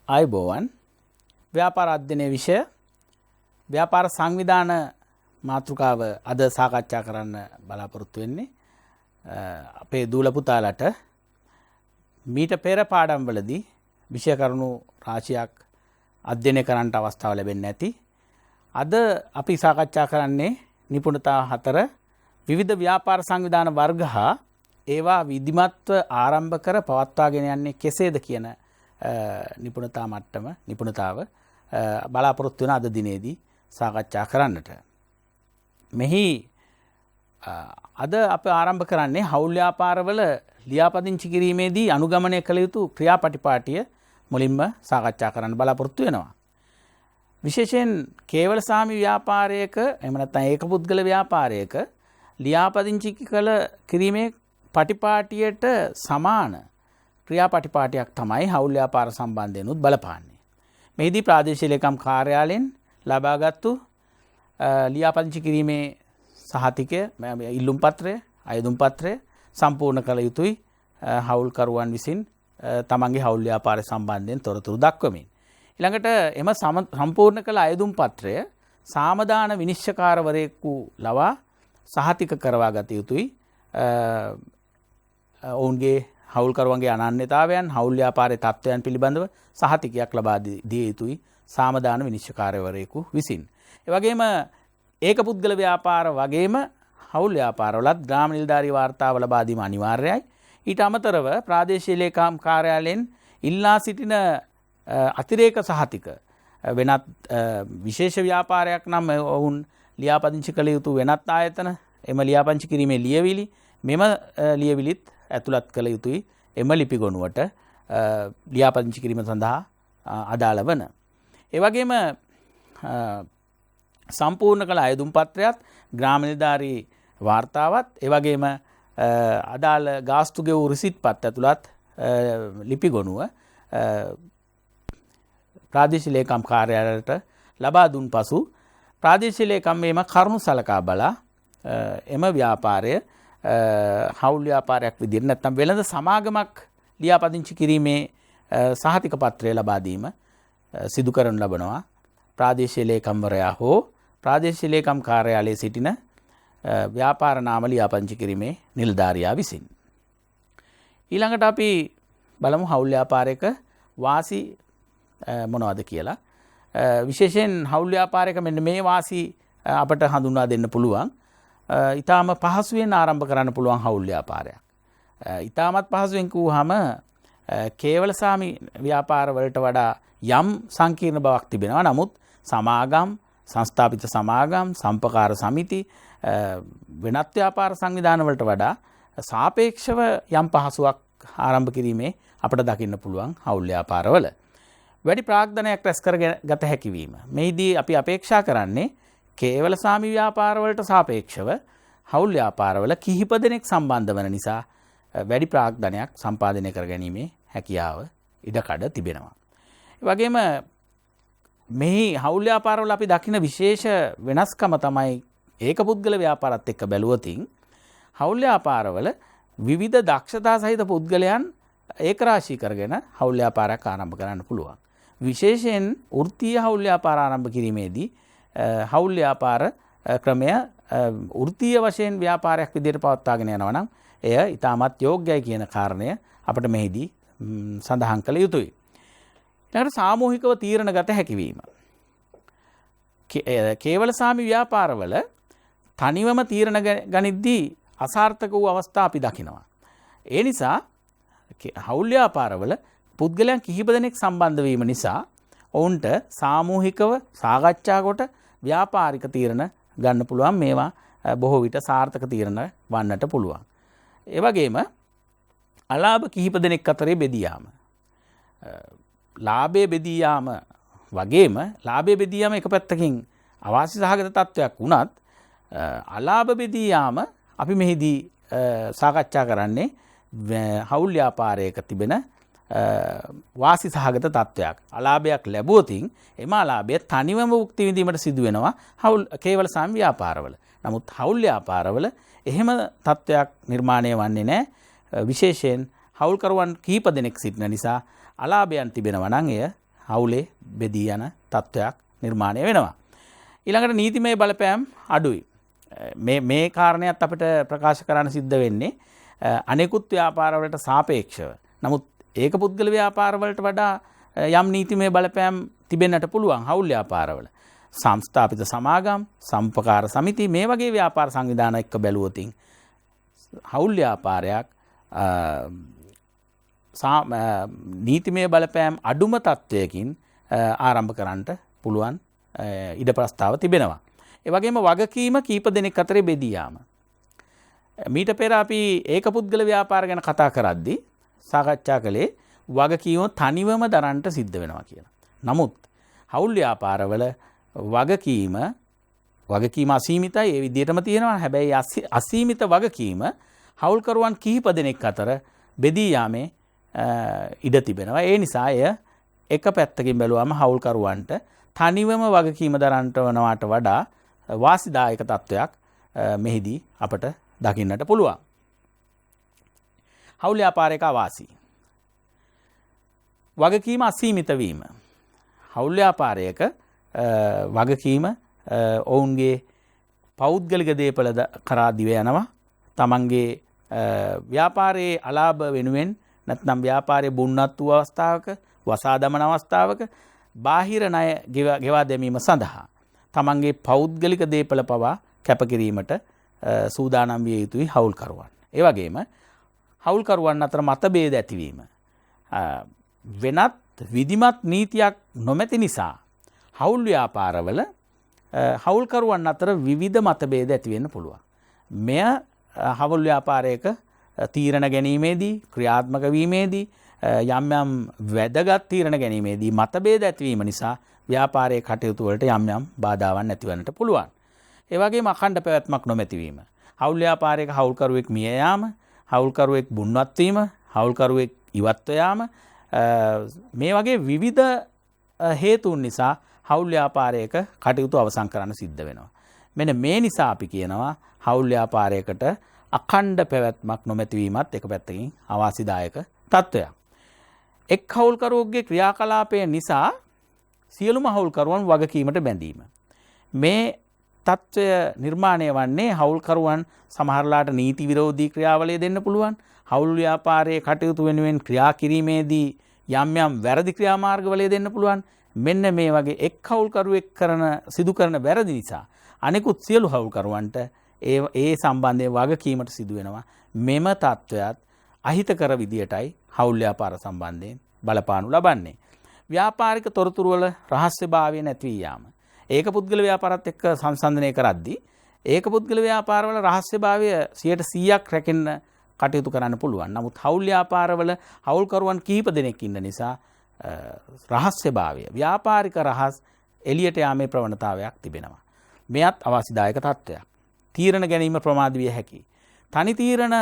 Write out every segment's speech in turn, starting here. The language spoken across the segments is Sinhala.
ආයුබෝවන් ව්‍යාපාර අධ්‍යයනයේ විෂය ව්‍යාපාර සංවිධාන මාතෘකාව අද සාකච්ඡා කරන්න බලාපොරොත්තු වෙන්නේ අපේ දූල පුතාලට මීට පෙර පාඩම්වලදී විෂය කරුණු රාශියක් අධ්‍යයනය කරන්නට අවස්ථාව ලැබෙන්නේ නැති අද අපි සාකච්ඡා කරන්නේ නිපුණතා 4 විවිධ ව්‍යාපාර සංවිධාන වර්ග හා ඒවා විධිමත්ව ආරම්භ කර පවත්වාගෙන යන්නේ කෙසේද කියන නිපුණතා මට්ටම නිපුණතාව බලාපොරොත්තු වෙන අද දිනේදී සාකච්ඡා කරන්නට. මෙහි අද අප ආරම්භ කරන්නේ හවුල් ව්‍යාපාරවල ලියාපදිංචි කිරීමේදී අනුගමනය කළ යුතු ක්‍රියාපටිපාටිය මුලින්ම සාකච්ඡා කරන්න බලාපොරොත්තු වෙනවා. විශේෂයෙන් කේවල සාමි ව්‍යාපාරයක එහෙම නැත්නම් ඒක පුද්ගල ව්‍යාපාරයක ලියාපදිංචි කළ කිරීමේ පටිපාටියට සමාන ක්‍රියාපටිපාටියක් තමයි හවුල් ව්‍යාපාර සම්බන්ධයෙන් උත් බලපාන්නේ. මෙහිදී ප්‍රාදේශීය ලේකම් කාර්යාලයෙන් ලබාගත්තු ලියාපදිංචි කිරීමේ සහතිකය ඉල්ලුම් පත්‍රය අයදුම් පත්‍රය සම්පූර්ණ කළ යුතුයි හවුල් කරුවන් විසින් තමන්ගේ හවුල් ව්‍යාපාරය සම්බන්ධයෙන් තොරතුරු දක්වමින්. ඊළඟට එම සම්පූර්ණ කළ අයදුම් පත්‍රය සාමදාන විනිශ්චයකාරවරයෙකු ලවා සහතික කරවා ගත යුතුයි. ඔවුන්ගේ හවුල්කරුවන්ගේ අනන්‍යතාවයන් හවුල් ව්‍යාපාරයේ තත්ත්වයන් පිළිබඳව සහතිකයක් ලබා දිය යුතුයි සාමදාන විනිශ්චයකාරවරයෙකු විසින්. ඒ වගේම ඒක පුද්ගල ව්‍යාපාර වගේම හවුල් ව්‍යාපාරවලත් ග්‍රාම නිලධාරී වාර්තාව ලබා දීම අනිවාර්යයි. ඊට අමතරව ප්‍රාදේශීය ලේකම් කාර්යාලයෙන් ඉල්ලා සිටින අතිරේක සහතික වෙනත් විශේෂ ව්‍යාපාරයක් නම් ඔවුන් ලියාපදිංචි කළ යුතු වෙනත් ආයතන එම ලියාපදිංචි කිරීමේ ලියවිලි මෙම ලියවිලිත් ඇතුළත් කළ යුතුයි එම ලිපිගොනුවට ලියාපදිංචි කිරීම සඳහා අදාළ වන. ඒ වගේම සම්පූර්ණ කළ අයදුම් පත්‍රයත් ග්‍රාම නිලධාරී වාර්තාවත් ඒ වගේම අදාළ ගාස්තු ගෙවූ රිසිට් පත් ඇතුළත් ලිපිගොනුව ප්‍රාදේශීය ලේකම් කාර්යාලයට ලබා දුන් පසු ප්‍රාදේශීය ලේකම් මේම කරුණු සලකා බලා එම ව්‍යාපාරය හවුල් ව්‍යාපාරයක් විදිහට නැත්නම් වෙළඳ සමාගමක් ලියාපදිංචි කිරීමේ සහතික පත්‍රය ලබා දීම සිදු කරනු ලබනවා ප්‍රාදේශීය ලේකම්වරයා හෝ ප්‍රාදේශීය ලේකම් කාර්යාලයේ සිටින ව්‍යාපාර නාම ලියාපදිංචි කිරීමේ නිලධාරියා විසින්. ඊළඟට අපි බලමු හවුල් ව්‍යාපාරයක වාසි මොනවද කියලා. විශේෂයෙන් හවුල් ව්‍යාපාරයක මෙන්න මේ වාසි අපට හඳුන්වා දෙන්න පුළුවන්. ඊටාම පහසුවෙන් ආරම්භ කරන්න පුළුවන් හවුල් ව්‍යාපාරයක්. ඊටාමත් පහසුවෙන් කිව්වහම කේවල සාමි ව්‍යාපාර වලට වඩා යම් සංකීර්ණ බවක් තිබෙනවා. නමුත් සමාගම්, සංස්ථාපිත සමාගම්, සම්පකාර සමිති වෙනත් ව්‍යාපාර සංවිධාන වලට වඩා සාපේක්ෂව යම් පහසුවක් ආරම්භ කිරීමේ අපට දකින්න පුළුවන් හවුල් ව්‍යාපාරවල. වැඩි ප්‍රාග්ධනයක් රැස් කරගත හැකි වීම. මෙහිදී අපි අපේක්ෂා කරන්නේ කේවල සාමි ව්‍යාපාරවලට සාපේක්ෂව හවුල් ව්‍යාපාරවල කිහිප දෙනෙක් සම්බන්ධ වන නිසා වැඩි ප්‍රාග්ධනයක් සම්පාදනය කර ගැනීමේ හැකියාව ඉඩකඩ තිබෙනවා. ඒ වගේම මෙහි හවුල් ව්‍යාපාරවල අපි දකින විශේෂ වෙනස්කම තමයි ඒක පුද්ගල ව්‍යාපාරත් එක්ක බැලුවොතින් හවුල් ව්‍යාපාරවල විවිධ දක්ෂතා සහිත පුද්ගලයන් ඒකරාශී කරගෙන හවුල් ව්‍යාපාරයක් ආරම්භ කරන්න පුළුවන්. විශේෂයෙන් වෘත්තීය හවුල් ව්‍යාපාර ආරම්භ කිරීමේදී හවුල් ව්‍යාපාර ක්‍රමය වෘත්තීය වශයෙන් ව්‍යාපාරයක් විදිහට පවත්වාගෙන යනවා නම් එය ඉතාමත් යෝග්‍යයි කියන කාරණය අපිට මෙහිදී සඳහන් කළ යුතුයි. ඊළඟට සාමූහිකව තීරණ ගත හැකිවීම. කේවල සාමි ව්‍යාපාරවල තනිවම තීරණ ගනිද්දී අසාර්ථක වූ අවස්ථා අපි දකිනවා. ඒ නිසා හවුල් ව්‍යාපාරවල පුද්ගලයන් කිහිප දෙනෙක් සම්බන්ධ වීම නිසා ඔවුන්ට සාමූහිකව සාකච්ඡා කොට ව්‍යාපාරික තීරණ ගන්න පුළුවන්. මේවා බොහෝ විට සාර්ථක තීරණ වන්නට පුළුවන්. ඒ වගේම අලාභ කිහිප දෙනෙක් අතරේ බෙදී යාම. ලාභය බෙදී යාම වගේම ලාභය බෙදී යාම එක පැත්තකින් අවාසි සහගත තත්වයක් වුණත් අලාභ බෙදී යාම අපි මෙහිදී සාකච්ඡා කරන්නේ හවුල් ව්‍යාපාරයක තිබෙන වාසි සහගත තත්වයක්. අලාභයක් ලැබුවොතින් එම අලාභය තනිවම භුක්ති විඳීමට සිදු වෙනවා හවුල් කේවල සාමි ව්‍යාපාරවල. නමුත් හවුල් ව්‍යාපාරවල එහෙම තත්වයක් නිර්මාණය වන්නේ නැහැ. විශේෂයෙන් හවුල්කරුවන් කීප දෙනෙක් සිටින නිසා අලාභයන් තිබෙනවා නම් එය හවුලේ බෙදී යන තත්ත්වයක් නිර්මාණය වෙනවා. ඊළඟට නීතිමය බලපෑම් අඩුයි. මේ කාරණයක් අපිට ප්‍රකාශ කරන්න සිද්ධ වෙන්නේ අනෙකුත් ව්‍යාපාරවලට සාපේක්ෂව. නමුත් ඒක පුද්ගල ව්‍යාපාරවලට වඩා යම් නීතිමය බලපෑම් තිබෙන්නට පුළුවන් හවුල් ව්‍යාපාරවල. සංස්ථාපිත සමාගම්, සම්පකාර සමිති මේ වගේ ව්‍යාපාර සංවිධාන එක්ක බැලුවොතින් හවුල් ව්‍යාපාරයක් නීතිමය බලපෑම් අඩුම තත්ත්වයකින් ආරම්භ කරන්නට පුළුවන් ඉඩ ප්‍රස්තාව තිබෙනවා. ඒ වගේම වගකීම කීප දෙනෙක් අතරේ බෙදී යාම. මීට පෙර අපි ඒක පුද්ගල ව්‍යාපාර ගැන කතා කරද්දී සාකච්ඡා කළේ වගකීම තනිවම දරන්නට සිද්ධ වෙනවා කියලා. නමුත් හවුල් ව්‍යාපාරවල වගකීම අසීමිතයි ඒ විදිහටම තියෙනවා. හැබැයි අසීමිත වගකීම හවුල්කරුවන් කිහිප දෙනෙක් අතර බෙදී යාමේ ඉඩ තිබෙනවා. ඒ නිසා එය එක පැත්තකින් බැලුවම හවුල්කරුවන්ට තනිවම වගකීම දරන්නට වනවාට වඩා වාසිදායක තත්ත්වයක් මෙහිදී අපට දකින්නට පුළුවන්. හවුල් ව්‍යාපාරයක අවාසි. වගකීම අසීමිත වීම. හවුල් ව්‍යාපාරයක වගකීම ඔවුන්ගේ පෞද්ගලික දේපල කරා දිව යනවා. තමන්ගේ ව්‍යාපාරයේ අලාභ වෙනුවෙන් නැත්නම් ව්‍යාපාරයේ බුන්නත් වූ අවස්ථාවක, වසා දමන අවස්ථාවක බාහිර ණය ගෙවා දැමීම සඳහා තමන්ගේ පෞද්ගලික දේපල පවා කැපකිරීමට සූදානම් විය යුතුයි හවුල්කරුවන්. ඒ වගේම හවුල්කරුවන් අතර මතභේද ඇතිවීම වෙනත් විධිමත් නීතියක් නොමැති නිසා හවුල් ව්‍යාපාරවල හවුල්කරුවන් අතර විවිධ මතභේද ඇති වෙන්න පුළුවන්. මෙය හවුල් ව්‍යාපාරයක තීරණ ගැනීමේදී, ක්‍රියාත්මක වීමේදී යම් යම් වැදගත් තීරණ ගැනීමේදී මතභේද ඇතිවීම නිසා ව්‍යාපාරයේ කටයුතු වලට යම් යම් බාධාවන් ඇතිවන්නට පුළුවන්. ඒ වගේම අඛණ්ඩ පැවැත්මක් නොමැතිවීම. හවුල් ව්‍යාපාරයක හවුල්කරුවෙක් මිය යාම, හවුල්කරුවෙක් බුන්වත් වීම, හවුල්කරුවෙක් ඉවත්ව යාම මේ වගේ විවිධ හේතුන් නිසා හවුල් ව්‍යාපාරයක කටයුතු අවසන් කරන්න සිද්ධ වෙනවා. මෙන්න මේ නිසා අපි කියනවා හවුල් ව්‍යාපාරයකට අඛණ්ඩ පැවැත්මක් නොමැතිවීමත් එක පැත්තකින් අවාසිදායක තත්ත්වයක්. එක් හවුල්කරුවෙකුගේ ක්‍රියාකලාපය නිසා සියලුම හවුල්කරුවන් වගකීමට බැඳීම. මේ තත්ත්වය නිර්මාණය වන්නේ හවුල්කරුවන් සමහරලාට නීති විරෝධී ක්‍රියාවලිය දෙන්න පුළුවන්. හවුල් ව්‍යාපාරයේ කටයුතු වෙනුවෙන් ක්‍රියා කිරීමේදී යම් යම් වැරදි ක්‍රියාමාර්ගවලිය දෙන්න පුළුවන්. මෙන්න මේ වගේ එක් හවුල්කරුවෙක් සිදු කරන වැරදි නිසා අනෙකුත් සියලු හවුල්කරුවන්ට ඒ සම්බන්ධයෙන් වගකීමට සිදු වෙනවා. මෙම තත්ත්වයක් අහිතකර විදියටයි හවුල් ව්‍යාපාර සම්බන්ධයෙන් බලපානු ලබන්නේ. ව්‍යාපාරික තොරතුරු වල රහස්‍යභාවය නැති වී යාම. ඒක පුද්ගල ව්‍යාපාරات එක්ක සංසන්දනය කරද්දී ඒක පුද්ගල ව්‍යාපාරවල රහස්‍යභාවය 100%ක් රැකෙන්න කටයුතු කරන්න පුළුවන්. නමුත් හවුල් ව්‍යාපාරවල හවුල්කරුවන් කිහිප දෙනෙක් ඉන්න නිසා රහස්‍යභාවය, ව්‍යාපාරික රහස් එළියට යාමේ ප්‍රවණතාවයක් තිබෙනවා. මෙයත් අවාසිදායක තත්ත්වයක්. තීරණ ගැනීම ප්‍රමාද විය හැකියි. තනි තීරණ,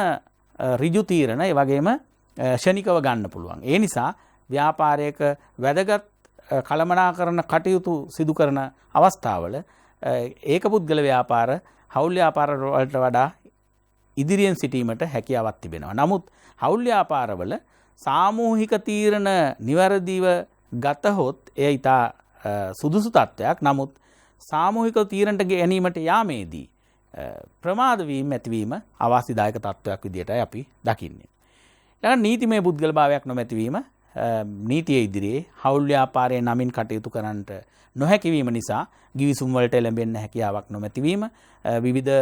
ඍජු තීරණ, ඒ වගේම ෂණිකව ගන්න පුළුවන්. ඒ නිසා ව්‍යාපාරයක වැදගත් කළමනාකරන කටයුතු සිදු කරන අවස්ථාවල ඒක පුද්ගල ව්‍යාපාර හවුල් ව්‍යාපාර වලට වඩා ඉදිරියෙන් සිටීමට හැකියාවක් තිබෙනවා. නමුත් හවුල් ව්‍යාපාරවල සාමූහික තීරණ නිවැරදිව ගතහොත් එය ඉතා සුදුසු තත්ත්වයක්. නමුත් සාමූහික තීරණට ගැනීමට යාමේදී ප්‍රමාද වීම ඇතිවීම අවාසිදායක තත්ත්වයක් විදියටයි අපි දකින්නේ. ඊළඟ නීතිමය පුද්ගල භාවයක් නොමැතිවීම, නීතිය ඉදිරියේ හවුල් ව්‍යාපාරයේ නමින් කටයුතු කරන්නට නොහැකි වීම නිසා ගිවිසුම් වලට එළඹෙන්න හැකියාවක් නොමැතිවීම, විවිධ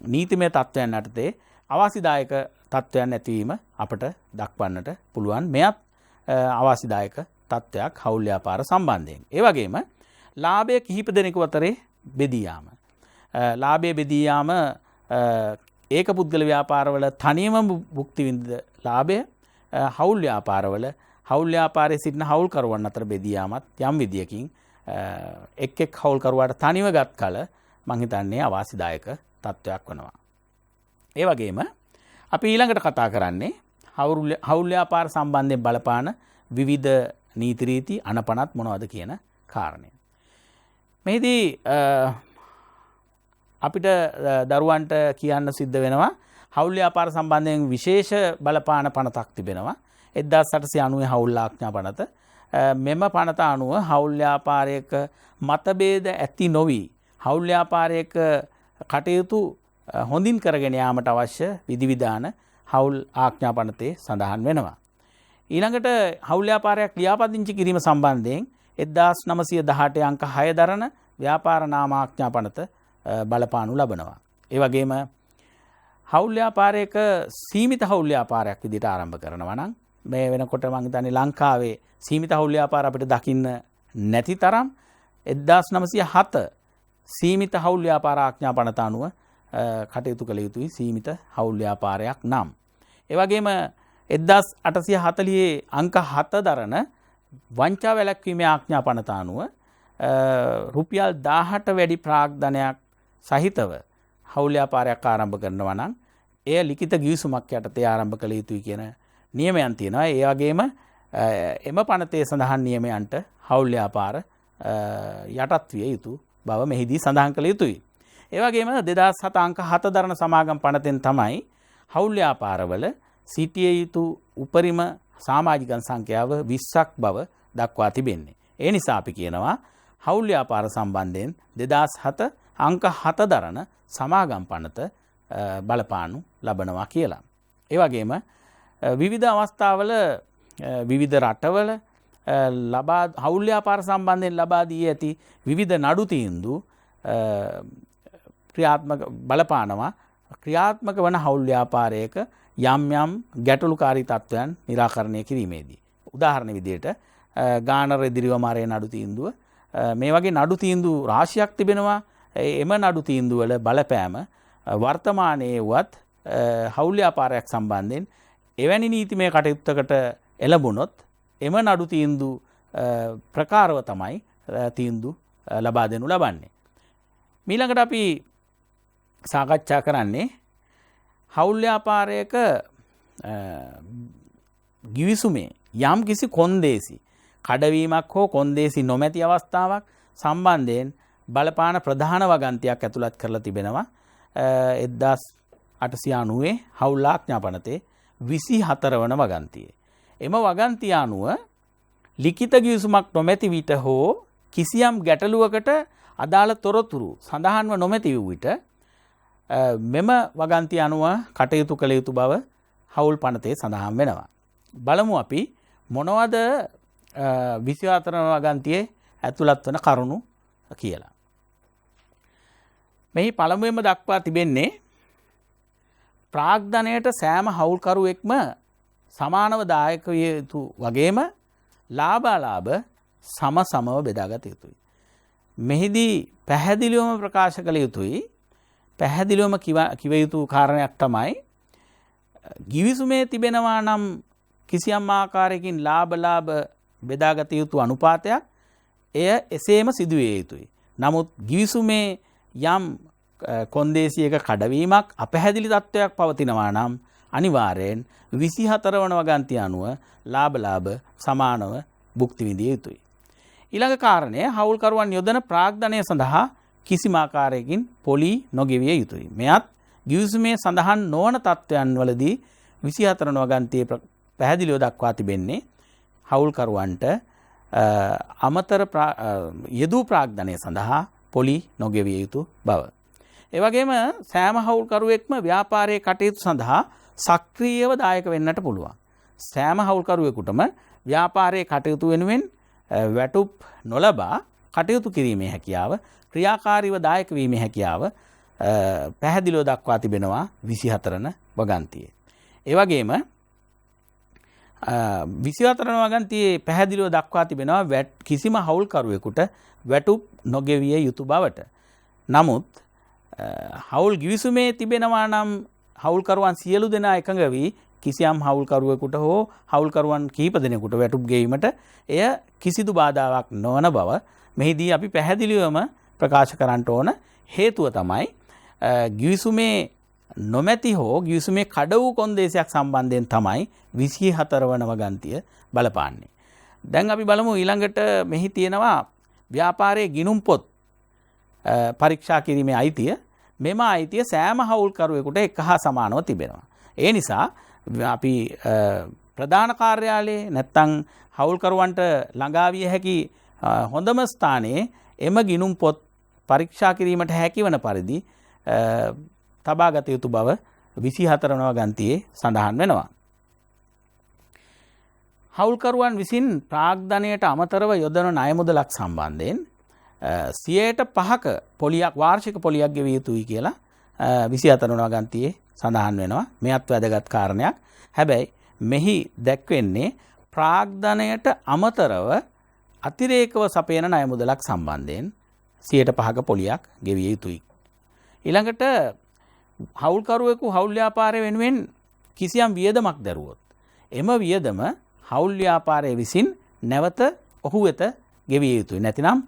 නීතිමය තත්ත්වයන් යටතේ අවාසිදායක තත්ත්වයන් ඇතිවීම අපට දක්වන්නට පුළුවන්. මෙයත් අවාසිදායක තත්ත්වයක් හවුල් ව්‍යාපාර සම්බන්ධයෙන්. ඒ වගේම ලාභය කිහිප දෙනෙකු අතරේ බෙදී යාම. ලාභය බෙදී යාම ඒක පුද්ගල ව්‍යාපාරවල තනියම භුක්ති විඳ ලාභය හවුල් ව්‍යාපාරවල හවුල් ව්‍යාපාරයේ සිටින හවුල්කරුවන් අතර බෙදී යාමත් යම් විදියකින් එක් එක් හවුල්කරුවාට තනිව ගත් කල මං හිතන්නේ අවාසිදායක තත්ත්වයක් වෙනවා. ඒ වගේම අපි ඊළඟට කතා කරන්නේ හවුල් ව්‍යාපාර සම්බන්ධයෙන් බලපාන විවිධ නීති රීති අනපනත් මොනවද කියන කාරණය. මෙහිදී අපිට දරුවන්ට කියන්න සිද්ධ වෙනවා හවුල් ව්‍යාපාර සම්බන්ධයෙන් විශේෂ බලපාන පනතක් තිබෙනවා. 1890 හවුල් ආඥා පනත. මෙම පනත අනුව හවුල් ව්‍යාපාරයක මතභේද ඇති නොවි හවුල් ව්‍යාපාරයක කටයුතු හොඳින් කරගෙන යාමට අවශ්‍ය විධිවිධාන හවුල් ආඥා පනතේ සඳහන් වෙනවා. ඊළඟට හවුල් ව්‍යාපාරයක් ලියාපදිංචි කිරීම සම්බන්ධයෙන් 1918 අංක 6 දරන ව්‍යාපාර නාම ආඥා පනත බලපානු ලබනවා. ඒ වගේම හවුල් ව්‍යාපාරයක සීමිත හවුල් ව්‍යාපාරයක් විදිහට ආරම්භ කරනවා නම් මේ වෙනකොට මම හිතන්නේ ලංකාවේ සීමිත හවුල් ව්‍යාපාර අපිට දකින්න නැති තරම් 1907 සීමිත හවුල් ව්‍යාපාර ආඥා පනත අනුව කටයුතු කළ යුතුයි සීමිත හවුල් ව්‍යාපාරයක් නම්. ඒ වගේම 1840 අංක 7 දරන වංචා වැළැක්වීමේ ආඥා පනත අනුව රුපියල් 18 වැඩි ප්‍රාග්ධනයක් සහිතව හවුල් ව්‍යාපාරයක් ආරම්භ කරනවා නම් එය ලිඛිත ගිවිසුමක් යටතේ ආරම්භ කළ යුතුයි කියන නියමයන් තියෙනවා. ඒ වගේම එම පනතේ සඳහන් නියමයන්ට හවුල් ව්‍යාපාර යටත් විය යුතු බව මෙහිදී සඳහන් කළ යුතුයි. ඒ වගේම 2007 අංක 7 දරන සමාගම් පනතෙන් තමයි හවුල් ව්‍යාපාරවල සිටිය යුතු උපරිම සමාජිකයන් සංඛ්‍යාව 20ක් බව දක්වා තිබෙන්නේ. ඒ නිසා අපි කියනවා හවුල් ව්‍යාපාර සම්බන්ධයෙන් 2007 අංක 7 දරන සමාගම් පනත බලපානු ලබනවා කියලා. ඒ වගේම විවිධ අවස්ථාවල විවිධ රටවල හවුල් ව්‍යාපාර සම්බන්ධයෙන් ලබා දී ඇති විවිධ නඩු තීන්දුව ක්‍රියාත්මක බලපානවා ක්‍රියාත්මක වන හවුල් ව්‍යාපාරයක යම් යම් ගැටලුකාරී තත්ත්වයන් निराකරණය කිරීමේදී. උදාහරණ විදිහට ගානර ඉදිරිව මාරේ නඩු තීන්දුව මේ වගේ නඩු තීන්දුව රාශියක් තිබෙනවා. එම නඩු තීන්දුව වල බලපෑම වර්තමානයේ වත් හවුල් ව්‍යාපාරයක් සම්බන්ධයෙන් එවැනි නීතිමය කටයුත්තකට එළඹුණොත් එම නඩු තීන්දුව ප්‍රකාරව තමයි තීන්දුව ලබා දෙනු ලබන්නේ. ඊළඟට අපි සාකච්ඡා කරන්නේ හවුල් ව්‍යාපාරයක ගිවිසුමේ යම් කිසි කොන්දේසි කඩවීමක් හෝ කොන්දේසි නොමැති අවස්ථාවක් සම්බන්ධයෙන් බලපාන ප්‍රධාන වගන්තියක් ඇතුළත් කරලා තිබෙනවා 1890 හවුල් ආඥා පනතේ 24 වන වගන්තියේ. එම වගන්තිය අනුව ලිඛිත ගිවිසුමක් නොමැති විට හෝ කිසියම් ගැටලුවකට අදාළ තොරතුරු සඳහන්ව නොමැති වූ විට මෙම වගන්තිය අනුව කටයුතු කළ යුතු බව හවුල් පනතේ සඳහන් වෙනවා. බලමු අපි මොනවද 24 වගන්තියේ ඇතුළත් වන කරුණු කියලා. මෙහි පළමුවෙන්ම දක්වා තිබෙන්නේ ප්‍රාග්ධනයට සෑම හවුල්කරුවෙක්ම සමානව දායක විය යුතු වගේම ලාභාලාභ සම සමව බෙදාගත යුතුයි. මෙහිදී පැහැදිලිවම ප්‍රකාශ කළ යුතුයි. පැහැදිලිවම කිව යුතු කාරණයක් තමයි ගිවිසුමේ තිබෙනවා නම් කිසියම් ආකාරයකින් ලාභ බෙදාගත යුතු අනුපාතයක් එය එසේම සිදුවිය යුතුයි. නමුත් ගිවිසුමේ යම් කොන්දේසියක කඩවීමක් අපැහැදිලි තත්ත්වයක් පවතිනවා නම් අනිවාර්යෙන් 24 වන වගන්තිය අනුව ලාභ සමානව භුක්ති විඳිය යුතුයි. ඊළඟ කාරණය හවුල්කරුවන් යොදන ප්‍රාග්ධනය සඳහා කිසිම ආකාරයකින් පොලි නොගෙවිය යුතුයි. මෙයත් ගිවිසුමේ සඳහන් නොවන තත්ත්වයන් වලදී 24 වන වගන්තියේ පැහැදිලිව දක්වා තිබෙන්නේ හවුල්කරුවන්ට අමතර යෙදූ ප්‍රාග්ධනය සඳහා පොලි නොගෙවිය යුතු බව. ඒ වගේම සෑම හවුල්කරුවෙක්ම ව්‍යාපාරයේ කටයුතු සඳහා සක්‍රීයව දායක වෙන්නට පුළුවන්. සෑම හවුල්කරුවෙකුටම ව්‍යාපාරයේ කටයුතු වෙනුවෙන් වැටුප් නොලබා කටයුතු කිරීමේ හැකියාව ක්‍රියාකාරීව දායක වීමේ හැකියාව පැහැදිලිව දක්වා තිබෙනවා 24 වගන්තියේ. ඒ වගේම 24 වගන්තියේ පැහැදිලිව දක්වා තිබෙනවා කිසිම හවුල්කරුවෙකුට වැටුප් නොගෙවිය යුතු බවට. නමුත් හවුල් ගිවිසුමේ තිබෙනවා නම් හවුල්කරුවන් සියලු දෙනා එකඟ වී කිසියම් හවුල්කරුවෙකුට හෝ හවුල්කරුවන් කිහිප දෙනෙකුට වැටුප් ගෙවීමට එය කිසිදු බාධාවක් නොවන බව මෙහිදී අපි පැහැදිලිවම ප්‍රකාශ කරන්න ඕන. හේතුව තමයි ගිවිසුමේ නොමැති හෝ ගිවිසුමේ කඩ වූ කොන්දේසියක් සම්බන්ධයෙන් තමයි 24 වන වගන්තිය බලපාන්නේ. දැන් අපි බලමු ඊළඟට මෙහි තියෙනවා ව්‍යාපාරයේ ගිණුම් පොත් පරීක්ෂා කිරීමේ අයිතිය. මෙම අයිතිය සෑම හවුල්කරුවෙකුට එක හා සමානව තිබෙනවා. ඒ නිසා අපි ප්‍රධාන කාර්යාලයේ නැත්තම් හවුල්කරුවන්ට ළඟා විය හැකි හොඳම ස්ථානයේ එම ගිණුම් පොත් පරීක්ෂා කිරීමට හැකිවන පරිදි තබාගත යුතු බව 24 වන ගන්තියේ සඳහන් වෙනවා. හවුල්කරුවන් විසින් ප්‍රාග්ධනයට අමතරව යොදන ණය මුදලක් සම්බන්ධයෙන් 5%ක පොලියක් වාර්ෂික පොලියක් ගෙවිය යුතුයි කියලා 24 වන ගන්තියේ සඳහන් වෙනවා. මෙයත් වැදගත් කාරණයක්. හැබැයි මෙහි දැක්වෙන්නේ ප්‍රාග්ධනයට අමතරව අතිරේකව සපයන ණය මුදලක් සම්බන්ධයෙන් 5%ක පොලියක් ගෙවිය යුතුයි. ඊළඟට හවුල්කරුවෙකු හවුල් ව්‍යාපාරය වෙනුවෙන් කිසියම් වියදමක් දරුවොත් එම වියදම හවුල් ව්‍යාපාරය විසින් නැවත ඔහු වෙත ගෙවිය යුතුයි. නැතිනම්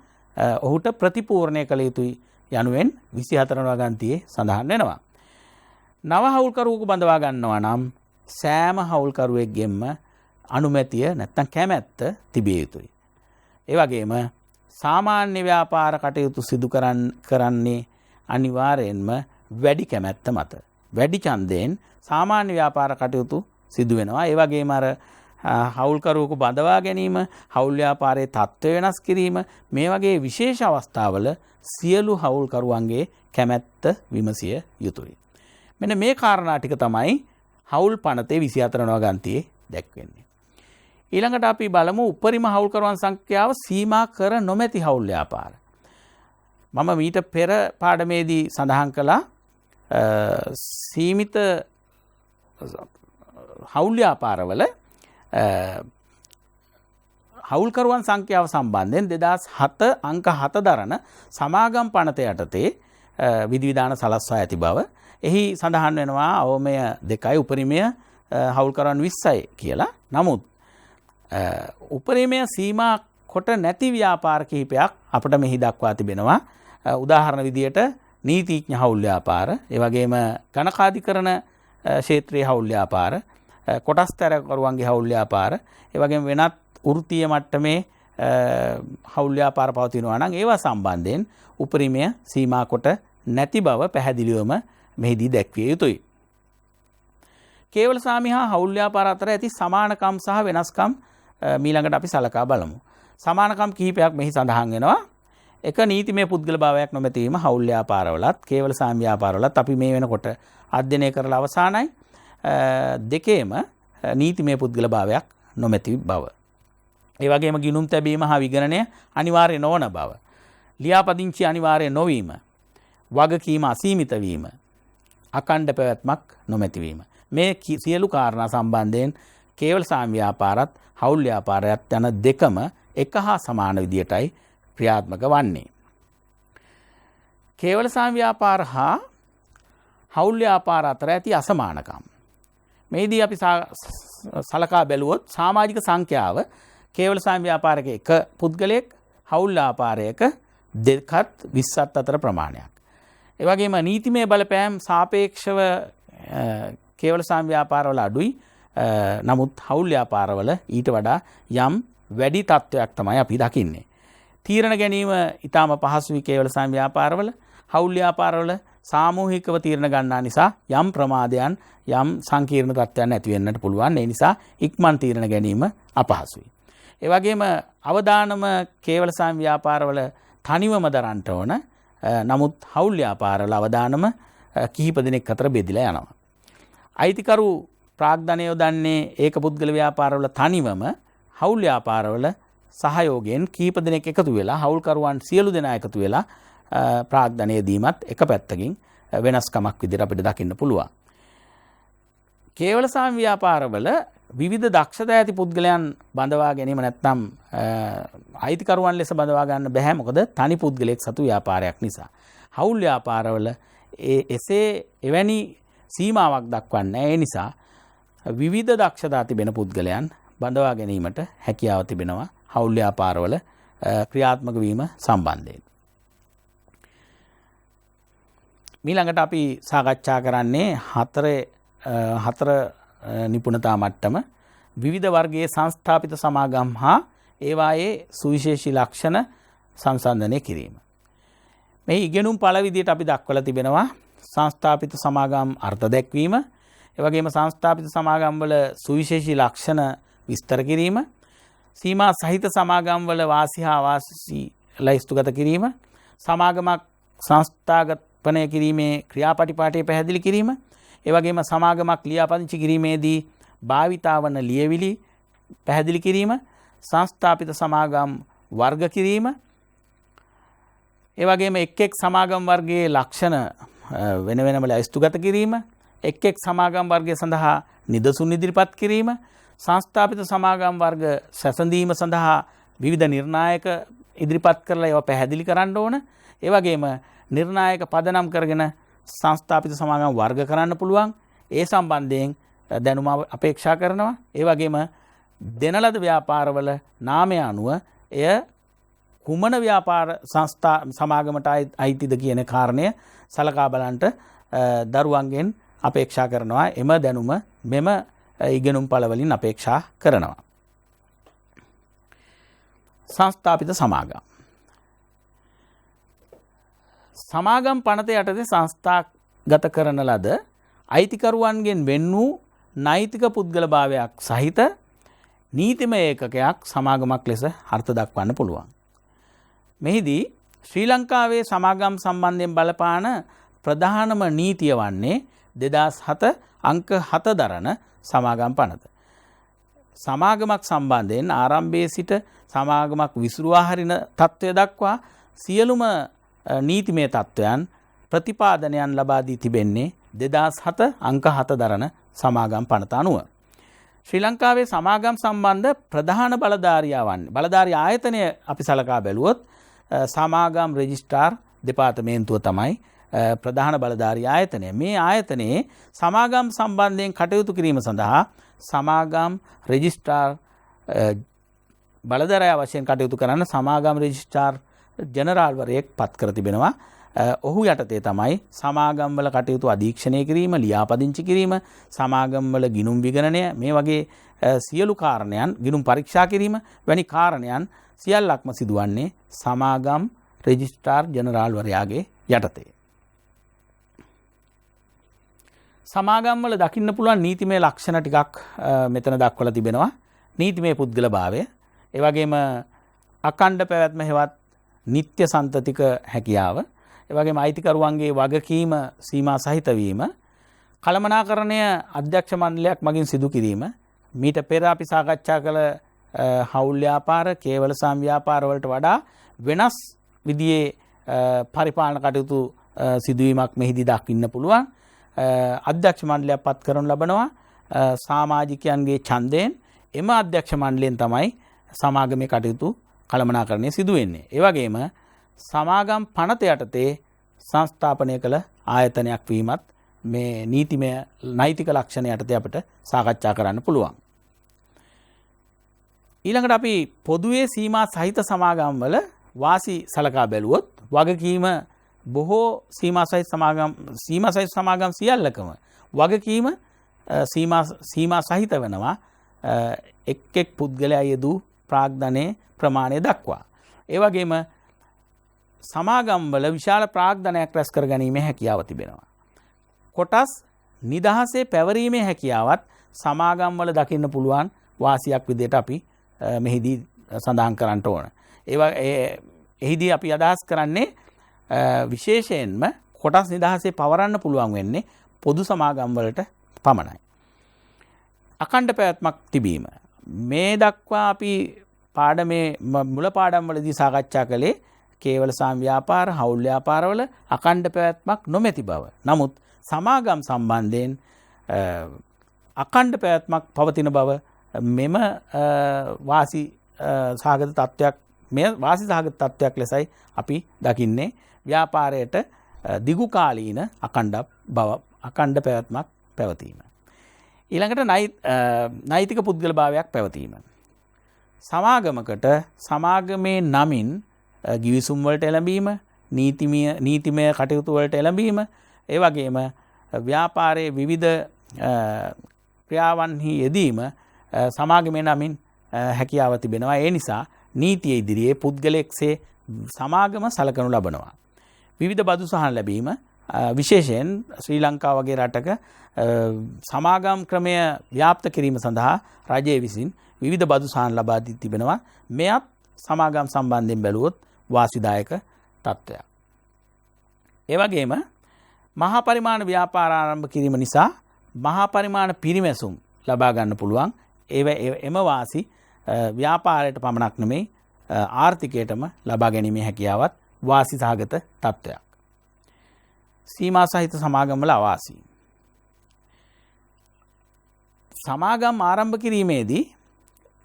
ඔහුට ප්‍රතිපූර්ණය කළ යුතුයි යනුවෙන් 24 වන ගන්තියේ සඳහන් වෙනවා. නව හවුල්කරුවෙකු බඳවා ගන්නවා නම් සෑම හවුල්කරුවෙක්ගෙන්ම අනුමැතිය නැත්තම් කැමැත්ත තිබිය යුතුයි. ඒ වගේම සාමාන්‍ය ව්‍යාපාර කටයුතු සිදු කරන්නේ අනිවාර්යෙන්ම වැඩි කැමැත්ත මත. වැඩි ඡන්දයෙන් සාමාන්‍ය ව්‍යාපාර කටයුතු සිදු වෙනවා. ඒ වගේම අර හවුල්කරුවෙකු බඳවා ගැනීම, හවුල් ව්‍යාපාරයේ තත්ත්වය වෙනස් කිරීම මේ වගේ විශේෂ අවස්ථාවල සියලු හවුල්කරුවන්ගේ කැමැත්ත විමසිය යුතුයි. මෙන්න මේ කාරණා ටික තමයි හවුල් පනතේ 24 වන ගන්තියේ දැක්වෙන්නේ. ඊළඟට අපි බලමු උපරිම හවුල්කරුවන් සංඛ්‍යාව සීමා කර නොමැති හවුල් ව්‍යාපාර. මම මීට පෙර පාඩමේදී සඳහන් කළා සීමිත හවුල් ව්‍යාපාරවල හවුල්කරුවන් සංඛ්‍යාව සම්බන්ධයෙන් 2007 අංක 7 දරන සමාගම් පනත යටතේ විධිවිධාන සලස්වා ඇති බව. එහි සඳහන් වෙනවා අවමය 2යි උපරිමය හවුල්කරුවන් 20යි කියලා. නමුත් උපරිමය සීමා කොට නැති ව්‍යාපාර කිහිපයක් අපිට මෙහි දක්වා තිබෙනවා. උදාහරණ විදියට නීතිඥ හවුල් ව්‍යාපාර, ඒ වගේම ගණකාධිකරණ ක්ෂේත්‍රයේ හවුල් ව්‍යාපාර, කොටස්තරකරුවන්ගේ හවුල් ව්‍යාපාර, ඒ වගේම වෙනත් වෘත්තීය මට්ටමේ හවුල් ව්‍යාපාර පවතිනවා නම් ඒවා සම්බන්ධයෙන් උපරිමය සීමා කොට නැති බව පැහැදිලිවම මෙහිදී දැක්විය යුතුයි. කේවල සාමි හා හවුල් ව්‍යාපාර අතර ඇති සමානකම් සහ වෙනස්කම් මීළඟට අපි සලකා බලමු. සමානකම් කිහිපයක් මෙහි සඳහන් වෙනවා. එක නීතිමය පුද්ගල භාවයක් නොමැති වීම හවුල් ව්‍යාපාරවලත් කේවල සාමි ව්‍යාපාරවලත් අපි මේ වෙනකොට අධ්‍යයනය කරලා අවසానයි. දෙකේම නීතිමය පුද්ගල භාවයක් නොමැති බව. ඒ වගේම ගිණුම් තැබීම හා විගණනය අනිවාර්ය නොවන බව. ලියාපදිංචි අනිවාර්ය නොවීම. වගකීම අසීමිත වීම. අඛණ්ඩ පැවැත්මක් නොමැති වීම. මේ සියලු කාරණා සම්බන්ධයෙන් කේවල සාමි ව්‍යාපාරත් හවුල් ව්‍යාපාරයත් යන දෙකම එක හා සමාන විදියටයි ක්‍රියාත්මක වන්නේ. කේවල සාමි ව්‍යාපාර හා හවුල් ව්‍යාපාර අතර ඇති අසමානකම්. මේදී අපි සලකා බැලුවොත් සමාජික සංඛ්‍යාව කේවල සාමි ව්‍යාපාරයක එක පුද්ගලයෙක්, හවුල් ව්‍යාපාරයක දෙකත් 20ත් අතර ප්‍රමාණයක්. ඒ වගේම නීතිමය බලපෑම් සාපේක්ෂව කේවල සාමි ව්‍යාපාරවල අඩුයි. නමුත් හවුල් ව්‍යාපාරවල ඊට වඩා යම් වැඩි තත්ත්වයක් තමයි අපි දකින්නේ. තීරණ ගැනීම ඊටාම පහසුයි කේවල සාමි ව්‍යාපාරවල. හවුල් ව්‍යාපාරවල සාමූහිකව තීරණ ගන්නා නිසා යම් ප්‍රමාදයන් යම් සංකීර්ණ තත්ත්වයන් ඇති වෙන්නට පුළුවන්. ඒ නිසා ඉක්මන් තීරණ ගැනීම අපහසුයි. ඒ වගේම අවදානම කේවල සාමි ව්‍යාපාරවල තනිවම දරන්නට ඕන. නමුත් හවුල් ව්‍යාපාරවල අවදානම කිහිප දෙනෙක් අතර බෙදිලා යනවා. අයිතිකරු ප්‍රාග්ධනය යොදන්නේ ඒක පුද්ගල ව්‍යාපාරවල තනිවම, හවුල් ව්‍යාපාරවල සහයෝගයෙන් කීප දෙනෙක් එකතු වෙලා හවුල්කරුවන් සියලු දෙනා එකතු වෙලා ප්‍රාග්ධනය දීමත් එක පැත්තකින් වෙනස්කමක් විදිහට අපිට දකින්න පුළුවන්. කේවල සාමි ව්‍යාපාරවල විවිධ දක්ෂතා ඇති පුද්ගලයන් බඳවා ගැනීම නැත්නම් අයිතිකරුවන් ලෙස බඳවා ගන්න බැහැ. මොකද තනි පුද්ගලයෙක් සතු ව්‍යාපාරයක් නිසා. හවුල් ව්‍යාපාරවල එසේ එවැනි සීමාවක් දක්වන්නේ. ඒ නිසා විවිධ දක්ෂතා තිබෙන පුද්ගලයන් බඳවා ගැනීමට හැකියාව තිබෙනවා හවුල් ව්‍යාපාරවල ක්‍රියාත්මක වීම සම්බන්ධයෙන්. මීළඟට අපි සාකච්ඡා කරන්නේ හතර නිපුණතා මට්ටම විවිධ වර්ගයේ සංස්ථාපිත සමාගම් හා ඒවායේ සුවිශේෂී ලක්ෂණ සංසන්දනය කිරීම. මේ ඉගෙනුම් පළ විදියට අපි දක්වලා තිබෙනවා සංස්ථාපිත සමාගම් අර්ථ දැක්වීම, ඒ වගේම සංස්ථාපිත සමාගම් වල සුවිශේෂී ලක්ෂණ විස්තර කිරීම, සීමා සහිත සමාගම් වල වාසි හා වාසි ලයිස්තුගත කිරීම, සමාගමක් සංස්ථාගතපනය කිරීමේ ක්‍රියාපටිපාටිය පැහැදිලි කිරීම, ඒ වගේම සමාගමක් ලියාපදිංචි කිරීමේදී භාවිතා වන ලියවිලි පැහැදිලි කිරීම, සංස්ථාපිත සමාගම් වර්ග කිරීම, ඒ වගේම එක් එක් සමාගම් වර්ගයේ ලක්ෂණ වෙන වෙනම ලයිස්තුගත කිරීම, එක් එක් සමාගම් වර්ගය සඳහා නිදසුන් ඉදිරිපත් කිරීම, සංස්ථාපිත සමාගම් වර්ග සැසඳීම සඳහා විවිධ නිර්ණායක ඉදිරිපත් කරලා ඒවා පැහැදිලි කරන්න ඕන. ඒ වගේම නිර්ණායක පදනම් කරගෙන සංස්ථාපිත සමාගම් වර්ග කරන්න පුළුවන්. ඒ සම්බන්ධයෙන් දැනුම අපේක්ෂා කරනවා. ඒ වගේම දෙන ලද ව්‍යාපාරවල නාමය අනුව එය කුමන ව්‍යාපාර සංස්ථා සමාගමට අයිතිද කියන කාරණය සලකා බලන්නට දරුවන්ගෙන් අපේක්ෂා කරනවා. එම දැනුම මෙම ඉගෙනුම් පළවලින් අපේක්ෂා කරනවා. සංස්ථාපිත සමාගම්. සමාගම් පනත යටතේ සංස්ථාගත කරන ලද අයිතිකරුවන්ගෙන් වෙන් වූ නෛතික පුද්ගල භාවයක් සහිත නීතිමය ඒකකයක් සමාගමක් ලෙස අර්ථ දක්වන්න පුළුවන්. මෙහිදී ශ්‍රී ලංකාවේ සමාගම් සම්බන්ධයෙන් බලපාන ප්‍රධානම නීතිය වන්නේ 2007 අංක 7 දරන සමාගම් පනත. සමාගමක් සම්බන්ධයෙන් ආරම්භයේ සිට සමාගමක් විසුරුවා හරින තත්ත්වය දක්වා සියලුම නීතිමය තත්ත්වයන් ප්‍රතිපාදනයන් ලබා දී තිබෙන්නේ 2007 අංක 7 දරන සමාගම් පනත අනුව. ශ්‍රී ලංකාවේ සමාගම් සම්බන්ධ ප්‍රධාන බලධාරී ආයතනය අපි සලකා බැලුවොත් සමාගම් රෙජිස්ට්‍රාර් දෙපාර්තමේන්තුව තමයි ප්‍රධාන බලධාරී ආයතනය. මේ ආයතනයේ සමාගම් සම්බන්ධයෙන් කටයුතු කිරීම සඳහා සමාගම් රෙජිස්ට්‍රාර් බලධරය වශයෙන් කටයුතු කරන්න සමාගම් රෙජිස්ට්‍රාර් ජනරාල්වරයෙක් පත් කර තිබෙනවා. ඔහු යටතේ තමයි සමාගම් වල කටයුතු අධීක්ෂණය කිරීම, ලියාපදිංචි කිරීම, සමාගම් වල ගිණුම් විගණනය මේ වගේ සියලු කාරණයන්, ගිණුම් පරීක්ෂා කිරීම වැනි කාරණයන් සියල්ලක්ම සිදුවන්නේ සමාගම් රෙජිස්ට්‍රාර් ජනරාල්වරයාගේ යටතේ. සමාගම් වල දකින්න පුළුවන් නීතිමය ලක්ෂණ ටිකක් මෙතන දක්වලා තිබෙනවා. නීතිමය පුද්ගල භාවය, ඒ වගේම අඛණ්ඩ පැවැත්ම හෙවත් නිත්‍ය සන්තතික හැකියාව, ඒ වගේම අයිතිකරුවන්ගේ වගකීම සීමා සහිත වීම, කළමනාකරණය අධ්‍යක්ෂ මණ්ඩලයක් මගින් සිදු කිරීම, මීට පෙර අපි සාකච්ඡා කළ හවුල් ව්‍යාපාර, කේවල සාම ව්‍යාපාර වලට වඩා වෙනස් විදිහේ පරිපාලන කටයුතු සිදුවීමක් මෙහිදී දක්ින්න පුළුවන්. අධ්‍යක්ෂ මණ්ඩලයක් පත් කරනු ලබනවා සමාජිකයන්ගේ ඡන්දයෙන්. එම අධ්‍යක්ෂ මණ්ඩලයෙන් තමයි සමාගමේ කටයුතු කළමනාකරණය සිදු වෙන්නේ. ඒ වගේම සමාගම් පනත යටතේ සංස්ථාපනය කළ ආයතනයක් වීමත් මේ නීතිමය නෛතික ලක්ෂණ යටතේ අපිට සාකච්ඡා කරන්න පුළුවන්. ඊළඟට අපි පොදුවේ සීමා සහිත සමාගම් වල වාසි සලකා බැලුවොත් වගකීම බොහෝ සීමා සහිත සමාගම් සියල්ලකම වගකීම සීමා සහිත වෙනවා එක් එක් පුද්ගලයා යෙදූ ප්‍රාග්ධනයේ ප්‍රමාණය දක්වා. ඒ වගේම සමාගම් වල විශාල ප්‍රාග්ධනයක් රැස් කර ගැනීමේ හැකියාව තිබෙනවා. කොටස් නිදහසේ පැවරීමේ හැකියාවත් සමාගම් වල දකින්න පුළුවන් වාසියක් විදිහට අපි මෙහිදී සඳහන් කරන්න ඕන. එහිදී අපි අදහස් කරන්නේ විශේෂයෙන්ම කොටස් නිදහසේ පවරන්න පුළුවන් වෙන්නේ පොදු සමාගම් වලට පමණයි. අඛණ්ඩ පැවැත්මක් තිබීම. මේ දක්වා අපි පාඩමේ මුල පාඩම් වලදී සාකච්ඡා කළේ කේවල සාම ව්‍යාපාර, හවුල් ව්‍යාපාරවල අඛණ්ඩ පැවැත්මක් නොමැති බව. නමුත් සමාගම් සම්බන්ධයෙන් අඛණ්ඩ පැවැත්මක් පවතින බව මෙම වාසි සහගත තත්ත්වයක් ලෙසයි අපි දකින්නේ. ව්‍යාපාරයට දිගු කාලීන අඛණ්ඩ පැවැත්මක් පැවතීම. ඊළඟට නෛතික පුද්ගල භාවයක් පැවතීම. සමාගමකට සමාගමේ නමින් ගිවිසුම් වලට එළඹීම, නීතිමය කටයුතු වලට එළඹීම, ඒ වගේම ව්‍යාපාරයේ විවිධ ක්‍රියාවන්හි යෙදීම සමාගමේ නමින් හැකියාව තිබෙනවා. ඒ නිසා නීතිය ඉදිරියේ පුද්ගලයෙක්සේ සමාගම සලකනු ලබනවා. විවිධ බදු සහන ලැබීම, විශේෂයෙන් ශ්‍රී ලංකාව වගේ රටක සමාගම් ක්‍රමය ව්‍යාප්ත කිරීම සඳහා රජය විසින් විවිධ බදු සහන ලබා දී තිබෙනවා. මෙයත් සමාගම් සම්බන්ධයෙන් බැලුවොත් වාසිදායක තත්ත්වයක්. ඒ වගේම මහා පරිමාණ ව්‍යාපාර ආරම්භ කිරීම නිසා මහා පරිමාණ පිරිමැසුම් ලබා ගන්න පුළුවන්. එම වාසි ව්‍යාපාරයට පමණක් නෙමෙයි ආර්ථිකයටම ලබා ගැනීමේ හැකියාවත් වාසි සහගත තත්ත්වයක්. සීමා සහිත සමාගම් වල අවාසි. සමාගම් ආරම්භ කිරීමේදී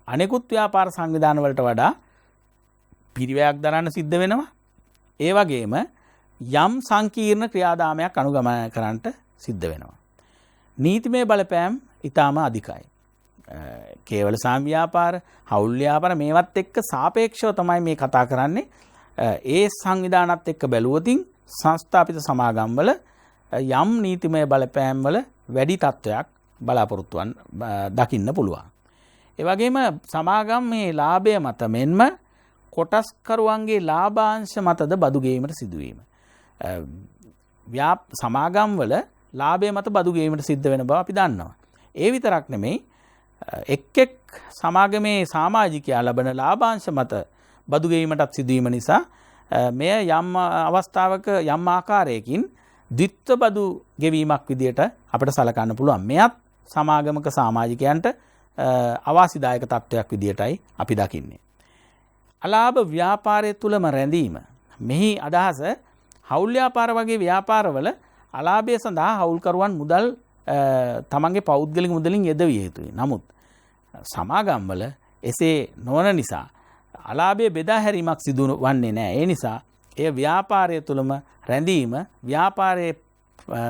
අනෙකුත් ව්‍යාපාර සංවිධාන වලට වඩා පිරිවැයක් දරන්න සිද්ධ වෙනවා. ඒ වගේම යම් සංකීර්ණ ක්‍රියාදාමයක් අනුගමනය කරන්නට සිද්ධ වෙනවා. නීතිමය බලපෑම් ඊටාම අධිකයි. කේවල සාම ව්‍යාපාර, හවුල් ව්‍යාපාර මේවත් එක්ක සාපේක්ෂව තමයි මේ කතා කරන්නේ. ඒ සංවිධානත් එක්ක බැලුවොතින් සංස්ථාපිත සමාගම් වල යම් නීතිමය බලපෑම් වල වැඩි තත්ත්වයක් බලාපොරොත්තුවන් දකින්න පුළුවන්. ඒ වගේම සමාගම් මේ ලාභය මත මෙන්ම කොටස්කරුවන්ගේ ලාභාංශ මතද බදු ගෙවීමට සිදුවීම. සමාගම් වල ලාභය මත බදු ගෙවීමට සිද්ධ වෙන බව අපි දන්නවා. ඒ විතරක් නෙමෙයි එක් සමාගමේ සමාජිකයා ලබන ලාභාංශ මත බදු ගෙවීමටත් සිදුවීම නිසා මෙය යම් අවස්ථාවක යම් ආකාරයකින් ද්විත්ව බදු ගෙවීමක් විදියට අපිට සලකන්න පුළුවන්. මෙයත් සමාගමක සමාජිකයන්ට අවාසිදායක තත්ත්වයක් විදියටයි අපි දකින්නේ. අලාභ ව්‍යාපාරය තුලම රැඳීම. මෙහි අදහස හවුල් ව්‍යාපාර වගේ ව්‍යාපාරවල අලාභය සඳහා හවුල්කරුවන් මුදල් තමන්ගේ පෞද්ගලික මුදලින් යෙදවිය යුතුයි. නමුත් සමාගම් වල එසේ නොවන නිසා අලාභය බෙදා හැරීමක් සිදු වන්නේ නැහැ. ඒ නිසා එය ව්‍යාපාරය තුලම රැඳීම ව්‍යාපාරයේ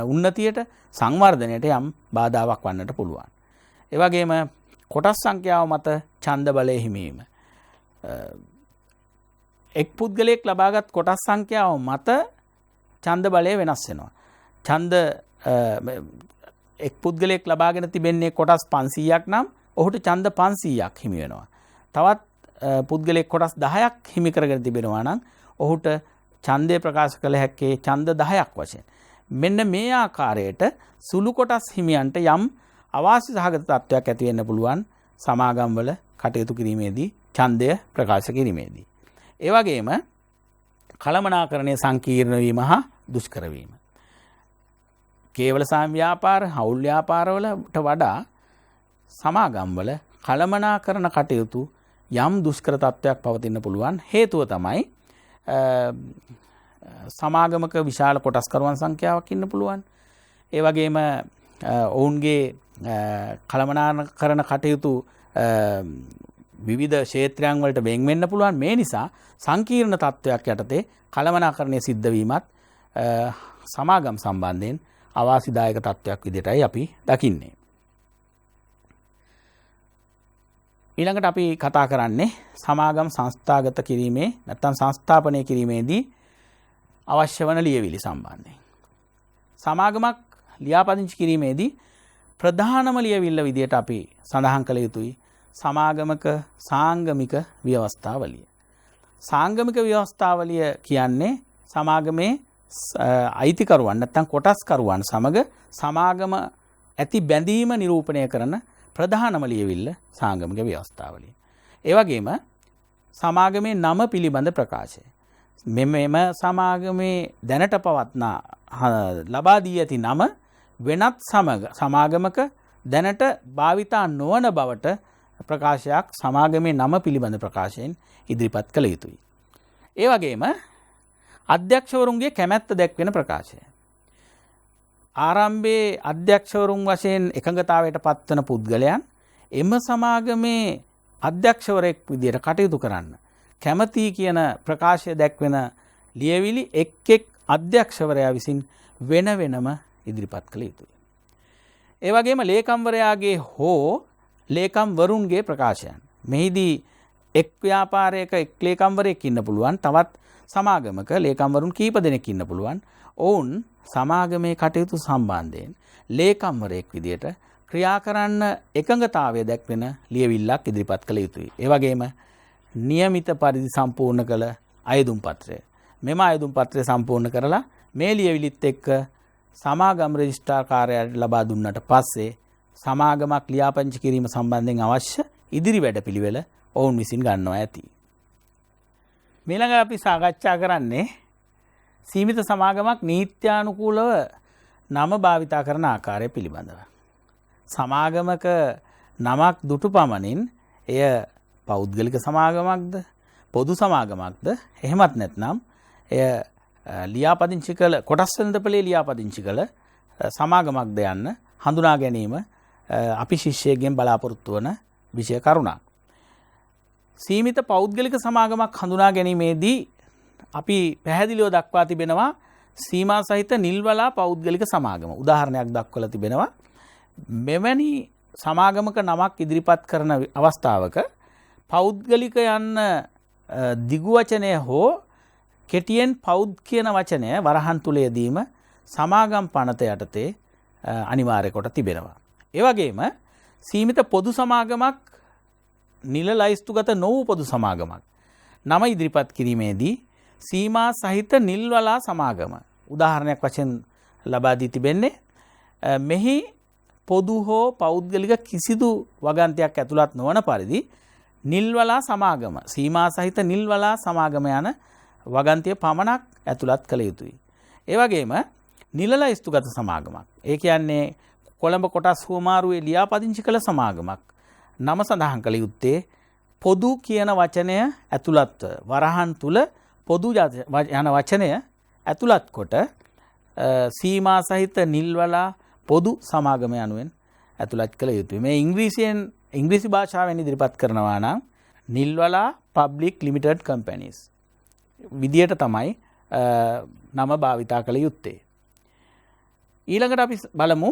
උන්නතියට සංවර්ධනයට යම් බාධාවක් වන්නට පුළුවන්. ඒ වගේම කොටස් සංඛ්‍යාව මත ඡන්ද බලය හිමීම. එක් පුද්ගලයෙක් ලබාගත් කොටස් සංඛ්‍යාව මත ඡන්ද බලය වෙනස් වෙනවා. ඡන්ද එක් පුද්ගලයෙක් ලබාගෙන තිබෙන්නේ කොටස් 500ක් නම් ඔහුට ඡන්ද 500ක් හිමි වෙනවා. තවත් පුද්ගලයෙක් කොටස් 10ක් හිමි කරගෙන තිබෙනවා නම් ඔහුට ඡන්දය ප්‍රකාශ කළ හැක්කේ ඡන්ද 10ක් වශයෙන්. මෙන්න මේ ආකාරයට සුළු කොටස් හිමියන්ට යම් අවාසි සහගත තත්ත්වයක් ඇති වෙන්න පුළුවන් සමාගම් වල කටයුතු කිරීමේදී ඡන්දය ප්‍රකාශ කිරීමේදී. ඒ වගේම කළමනාකරණය සංකීර්ණ වීම හා දුෂ්කර වීම. කේවල සාම ව්‍යාපාර, හවුල් ව්‍යාපාරවලට වඩා සමාගම් වල කළමනාකරණ කටයුතු යම් දුෂ්කර තත්ත්වයක් පවතින්න පුළුවන්. හේතුව තමයි සමාගමක විශාල කොටස්කරුවන් සංඛ්‍යාවක් ඉන්න පුළුවන්. ඒ වගේම ඔවුන්ගේ කළමනාකරණ කටයුතු විවිධ ක්ෂේත්‍රයන් වලට වෙන් වෙන්න පුළුවන්. මේ නිසා සංකීර්ණ තත්ත්වයක් යටතේ කළමනාකරණය සිද්ධ වීමත් සමාගම් සම්බන්ධයෙන් අවාසිදායක තත්ත්වයක් විදිහටයි අපි දකින්නේ. ඊළඟට අපි කතා කරන්නේ සමාගම් සංස්ථාගත කිරීමේ නැත්නම් සංස්ථාපනය කිරීමේදී අවශ්‍ය වන ලියවිලි සම්බන්ධයෙන්. සමාගමක් ලියාපදිංචි කිරීමේදී ප්‍රධානම ලියවිල්ල විදිහට අපි සඳහන් කළ යුතුයි සමාගමක සාංගමික ව්‍යවස්ථාවලිය. සාංගමික ව්‍යවස්ථාවලිය කියන්නේ සමාගමේ අයිතිකරුවන් නැත්නම් කොටස්කරුවන් සමග සමාගම ඇති බැඳීම නිරූපණය කරන ප්‍රධානම ලියවිල්ල සාංගමික ව්‍යවස්ථාවලිය. ඒ වගේම සමාගමේ නම පිළිබඳ ප්‍රකාශය. මෙම සමාගමේ දැනට පවත්නා ලබා දී ඇති නම වෙනත් සමාගමක දැනට භාවිතා නොවන බවට ප්‍රකාශයක් සමාගමේ නම පිළිබඳ ප්‍රකාශයෙන් ඉදිරිපත් කළ යුතුයි. ඒ වගේම අධ්‍යක්ෂවරුන්ගේ කැමැත්ත දැක්වෙන ප්‍රකාශය. ආරම්භයේ අධ්‍යක්ෂවරුන් වශයෙන් එකඟතාවයට පත්වන පුද්ගලයන් එම සමාගමේ අධ්‍යක්ෂවරයෙක් විදිහට කටයුතු කරන්න කැමැති කියන ප්‍රකාශය දැක්වෙන ලියවිලි එක් අධ්‍යක්ෂවරයා විසින් වෙන වෙනම ඉදිරිපත් කළ යුතුයි. ඒ වගේම ලේකම්වරයාගේ හෝ ලේකම්වරුන්ගේ ප්‍රකාශයන්. මෙහිදී එක් ව්‍යාපාරයක එක් ලේකම්වරයෙක් ඉන්න පුළුවන්, තවත් සමාගමක ලේකම්වරුන් කීප දෙනෙක් ඉන්න පුළුවන්. ඔවුන් සමාගමේ කටයුතු සම්බන්ධයෙන් ලේකම්වරයෙක් විදියට ක්‍රියා කරන්න එකඟතාවය දැක්වෙන ලියවිල්ලක් ඉදිරිපත් කළ යුතුයි. ඒ වගේම නියමිත පරිදි සම්පූර්ණ කළ අයදුම් පත්‍රය. මෙම අයදුම් පත්‍රය සම්පූර්ණ කරලා මේ ලියවිලිත් එක්ක සමාගම් රෙජිස්ට්‍රාර් කාර්යාලයට ලබා දුන්නට පස්සේ සමාගමක් ලියාපදිංචි කිරීම සම්බන්ධයෙන් අවශ්‍ය ඉදිරි වැඩපිළිවෙල ඔවුන් විසින් ගන්නවා ඇති. ඊළඟ අපි සාකච්ඡා කරන්නේ සීමිත සමාගමක් නීත්‍යානුකූලව නම භාවිතා කරන ආකාරය පිළිබඳව. සමාගමක නමක් දුටු පමණින් එය පෞද්ගලික සමාගමක්ද පොදු සමාගමක්ද එහෙමත් නැත්නම් එය ලියාපදිංචි කළ කොටස් වෙළඳපොලේ ලියාපදිංචි කළ සමාගමක්ද යන්න හඳුනා ගැනීම අපි ශිෂ්‍යයෙක්ගෙන් බලාපොරොත්තු වන විෂය කරුණක්. සීමිත පෞද්ගලික සමාගමක් හඳුනා ගැනීමේදී අපි පැහැදිලිව දක්වා තිබෙනවා සීමා සහිත නිල්වලා පෞද්ගලික සමාගම. උදාහරණයක් දක්වලා තිබෙනවා. මෙවැනි සමාගමක නමක් ඉදිරිපත් කරන අවස්ථාවක පෞද්ගලික යන්න දිගු වචනය හෝ කෙටියෙන් පෞද් කියන වචනය වරහන් තුල යෙදීම සමාගම් පනත යටතේ අනිවාර්ය කොට තිබෙනවා. ඒ වගේම සීමිත පොදු සමාගමක් නිල ලයිස්තුගත නොවූ පොදු සමාගමක් නම ඉදිරිපත් කිරීමේදී සීමා සහිත නිල්වලා සමාගම උදාහරණයක් වශයෙන් ලබා දී තිබෙන්නේ මෙහි පොදු හෝ පෞද්ගලික කිසිදු වගන්තියක් ඇතුළත් නොවන පරිදි නිල්වලා සමාගම සීමා සහිත නිල්වලා සමාගම යන වගන්තිය පමණක් ඇතුළත් කළ යුතුයි. ඒ වගේම නිල ලයිස්තුගත සමාගමක්. ඒ කියන්නේ කොළඹ කොටස් හුවමාරුවේ ලියාපදිංචි කළ සමාගමක් නම සඳහන් කළ යුත්තේ පොදු කියන වචනය ඇතුළත් වරහන් තුල පොදු යන වචනය ඇතුළත් කොට සීමා සහිත නිල්වලා පොදු සමාගම යනුවෙන් ඇතුළත් කළ යුතුයි. මේ ඉංග්‍රීසි භාෂාවෙන් ඉදිරිපත් කරනවා නම් නිල්වලා පබ්ලික් ලිමිටඩ් කම්පැනිස් විදියට තමයි නම භාවිතා කළ යුත්තේ. ඊළඟට අපි බලමු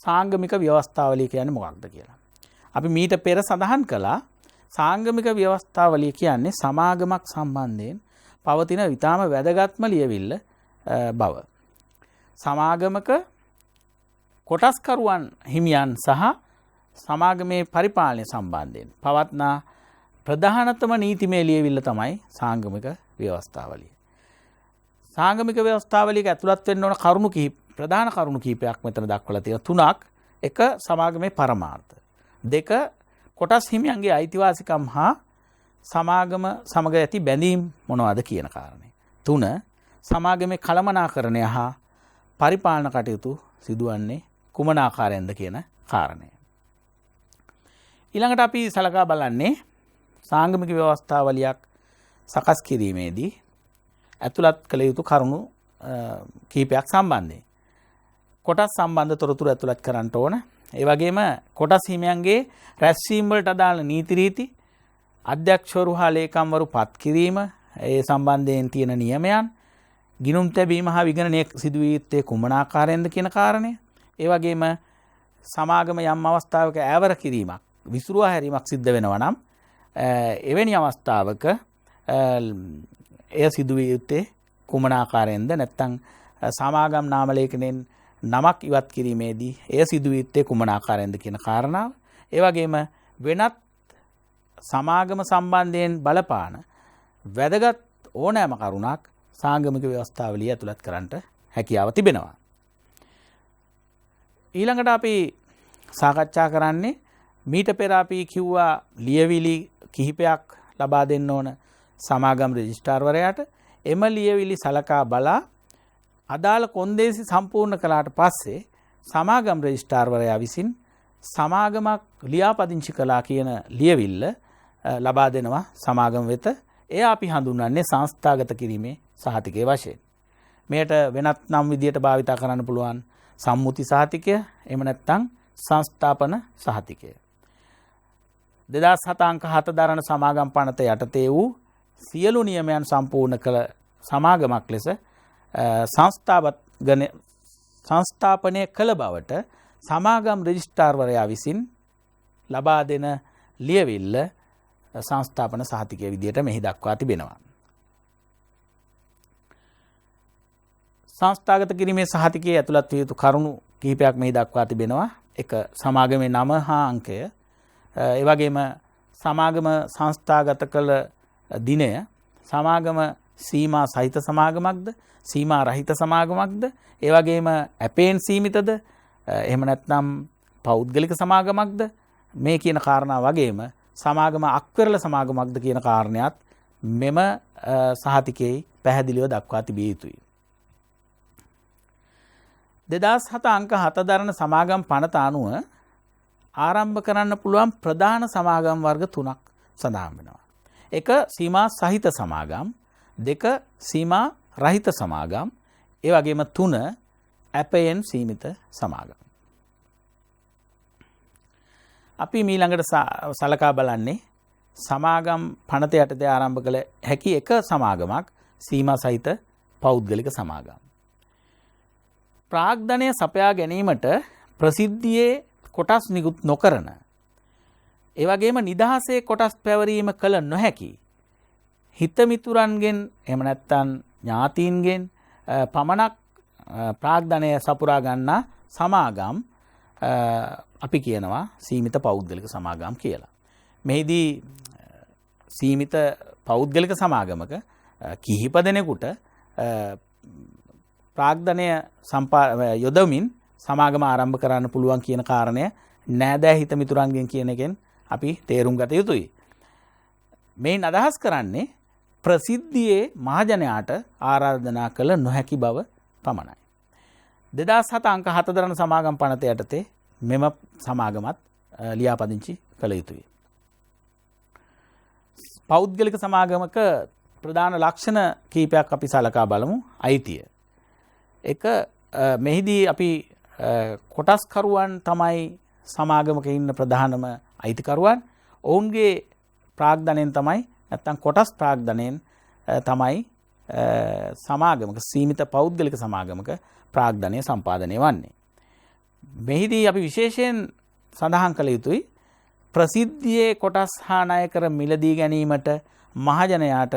සාංගමික ව්‍යවස්ථාවලිය කියන්නේ මොකක්ද කියලා. අපි මීට පෙර සඳහන් කළා සාංගමික ව්‍යවස්ථාවලිය කියන්නේ සමාගමක් සම්බන්ධයෙන් පවතින ඊටාම වැදගත්ම ලියවිල්ල බව. සමාගමක කොටස්කරුවන් හිමියන් සහ සමාගමේ පරිපාලනය සම්බන්ධයෙන් පවත්නා ප්‍රධානතම නීතිමය ලියවිල්ල තමයි සාංගමික ව්‍යවස්ථාවලිය. සාංගමික ව්‍යවස්ථාවලියක ඇතුළත් වෙන්න ඕන කරුණු ප්‍රධාන කරුණු කිහිපයක් මෙතන දක්වලා තියෙනවා. 3ක්. 1 සමාගමේ පරමාර්ථ. 2 කොටස් හිමියන්ගේ අයිතිවාසිකම් හා සමාගම සමග ඇති බැඳීම් මොනවද කියන කාරණය. 3 සමාගමේ කළමනාකරණය හා පරිපාලන කටයුතු සිදුවන්නේ කුමන ආකාරයෙන්ද කියන කාරණය. ඊළඟට අපි සලකා බලන්නේ සාංගමික ව්‍යවස්ථාවලියක් සකස් කිරීමේදී ඇතුළත් කළ යුතු කරුණු කීපයක් සම්බන්ධයෙන්. කොටස් සම්බන්ධ තොරතුරු ඇතුළත් කරන්න ඕන. ඒ වගේම කොටස් හිමියන්ගේ රැස්වීම් වලට අදාළ නීති රීති, අධ්‍යක්ෂවරු හා ලේකම්වරු පත් කිරීම, ඒ සම්බන්ධයෙන් තියෙන නියමයන්, ගිණුම් තැබීම හා විගණනය සිදුවිය යුත්තේ කුමන ආකාරයෙන්ද කියන කාරණය. ඒ වගේම සමාගම යම් අවස්ථාවක ඈවර කිරීමක්, විසුරුවා හැරීමක් සිද්ධ වෙනවා නම් එවැනි අවස්ථාවක එය සිදුවිය යුත්තේ කුමන ආකාරයෙන්ද, නැත්නම් සමාගම් නාම ලේඛනයෙන් නමක් ඉවත් කිරීමේදී එය සිදුවිය යුත්තේ කුමන ආකාරයෙන්ද කියන කාරණාව. ඒ වගේම වෙනත් සමාගම සම්බන්ධයෙන් බලපාන වැදගත් ඕනෑම කරුණක් සාංගමික ව්‍යවස්ථාවලිය ඇතුළත් කරන්නට හැකියාව තිබෙනවා. ඊළඟට අපි සාකච්ඡා කරන්නේ මීට පෙර අපි කිව්වා ලියවිලි කිහිපයක් ලබා දෙන්න ඕන සමාගම් රෙජිස්ට්‍රාර්වරයාට. එම ලියවිලි සලකා බලා අදාළ කොන්දේසි සම්පූර්ණ කළාට පස්සේ සමාගම් රෙජිස්ට්‍රාර්වරයා විසින් සමාගමක් ලියාපදිංචි කළා කියන ලියවිල්ල ලබා දෙනවා සමාගම වෙත. එය අපි හඳුන්වන්නේ සංස්ථාගත කිරීමේ සහතිකය වශයෙන්. මෙයට වෙනත් නම් විදියට භාවිතා කරන්න පුළුවන් සම්මුති සහතිකය, එහෙම නැත්නම් සංස්ථාපන සහතිකය. 2007 අංක 7 දරන සමාගම් පනත යටතේ වූ සියලු නියමයන් සම්පූර්ණ කළ සමාගමක් ලෙස සංස්ථාපනය කළ බවට සමාගම් රෙජිස්ට්‍රාර්වරයා විසින් ලබා දෙන ලියවිල්ල සංස්ථාපන සහතිකය විදියට මෙහි දක්වා තිබෙනවා. සංස්ථාගත කිරීමේ සහතිකයේ ඇතුළත් විය යුතු කරුණු කිහිපයක් මෙහි දක්වා තිබෙනවා. 1 සමාගමේ නම හා අංකය, ඒ වගේම සමාගම සංස්ථාගත කළ දිනය, සමාගම සීමා සහිත සමාගමක්ද සීමා රහිත සමාගමක්ද ඒ වගේම ඇපේන් සීමිතද එහෙම නැත්නම් පෞද්ගලික සමාගමක්ද මේ කියන කාරණා වගේම සමාගම අක්වරල සමාගමක්ද කියන කාරණයක් මෙම සහතිකයේ පැහැදිලිව දක්වා තිබිය යුතුයි. 2007 අංක 7 දරන සමාගම් පනත අනුව ආරම්භ කරන්න පුළුවන් ප්‍රධාන සමාගම් වර්ග 3ක් සඳහන් වෙනවා. 1 සීමා සහිත සමාගම්, 2 සීමා රහිත සමාගම්, ඒ වගේම 3 ඇපයෙන් සීමිත සමාගම්. අපි ඊළඟට සලකා බලන්නේ සමාගම් පනත යටතේ ආරම්භ කළ හැකි එක සමාගමක් සීමා සහිත පෞද්ගලික සමාගම්. ප්‍රාග්ධනය සපයා ගැනීමට ප්‍රසිද්ධියේ කොටස් නිකුත් නොකරන ඒ වගේම නිදහසේ කොටස් පැවරීම කළ නොහැකි හිතමිතුරන්ගෙන් එහෙම නැත්නම් ඥාතීන්ගෙන් පමණක් ප්‍රාග්ධනය සපුරා ගන්නා සමාගම් අපි කියනවා සීමිත පෞද්ගලික සමාගම් කියලා. මෙහිදී සීමිත පෞද්ගලික සමාගමක කිහිප දෙනෙකුට ප්‍රාග්ධනය යොදමින් සමාගම ආරම්භ කරන්න පුළුවන් කියන කාරණය නෑදෑ හිත මිතුරන්ගෙන් කියන එකෙන් අපි තේරුම් ගත යුතුයි. මේන් අදහස් කරන්නේ ප්‍රසිද්ධියේ මහජනයාට ආරාධනා කළ නොහැකි බව පමණයි. 2007 අංක 7 දරන සමාගම් පනත යටතේ මෙම සමාගමත් ලියාපදිංචි කළ යුතුයි. පෞද්ගලික සමාගමක ප්‍රධාන ලක්ෂණ කීපයක් අපි සලකා බලමු. අයිතිය. එක මෙහිදී අපි කොටස්කරුවන් තමයි සමාගමක ඉන්න ප්‍රධානම අයිතිකරුවන්. ඔවුන්ගේ ප්‍රාග්ධනයෙන් තමයි නැත්තම් කොටස් ප්‍රාග්ධනයෙන් තමයි සමාගමක සීමිත පෞද්ගලික සමාගමක ප්‍රාග්ධනය සම්පාදනය වන්නේ. මෙහිදී අපි විශේෂයෙන් සඳහන් කළ යුතුයි ප්‍රසිද්ධියේ කොටස් හා ණය කර මිලදී ගැනීමට මහජනයාට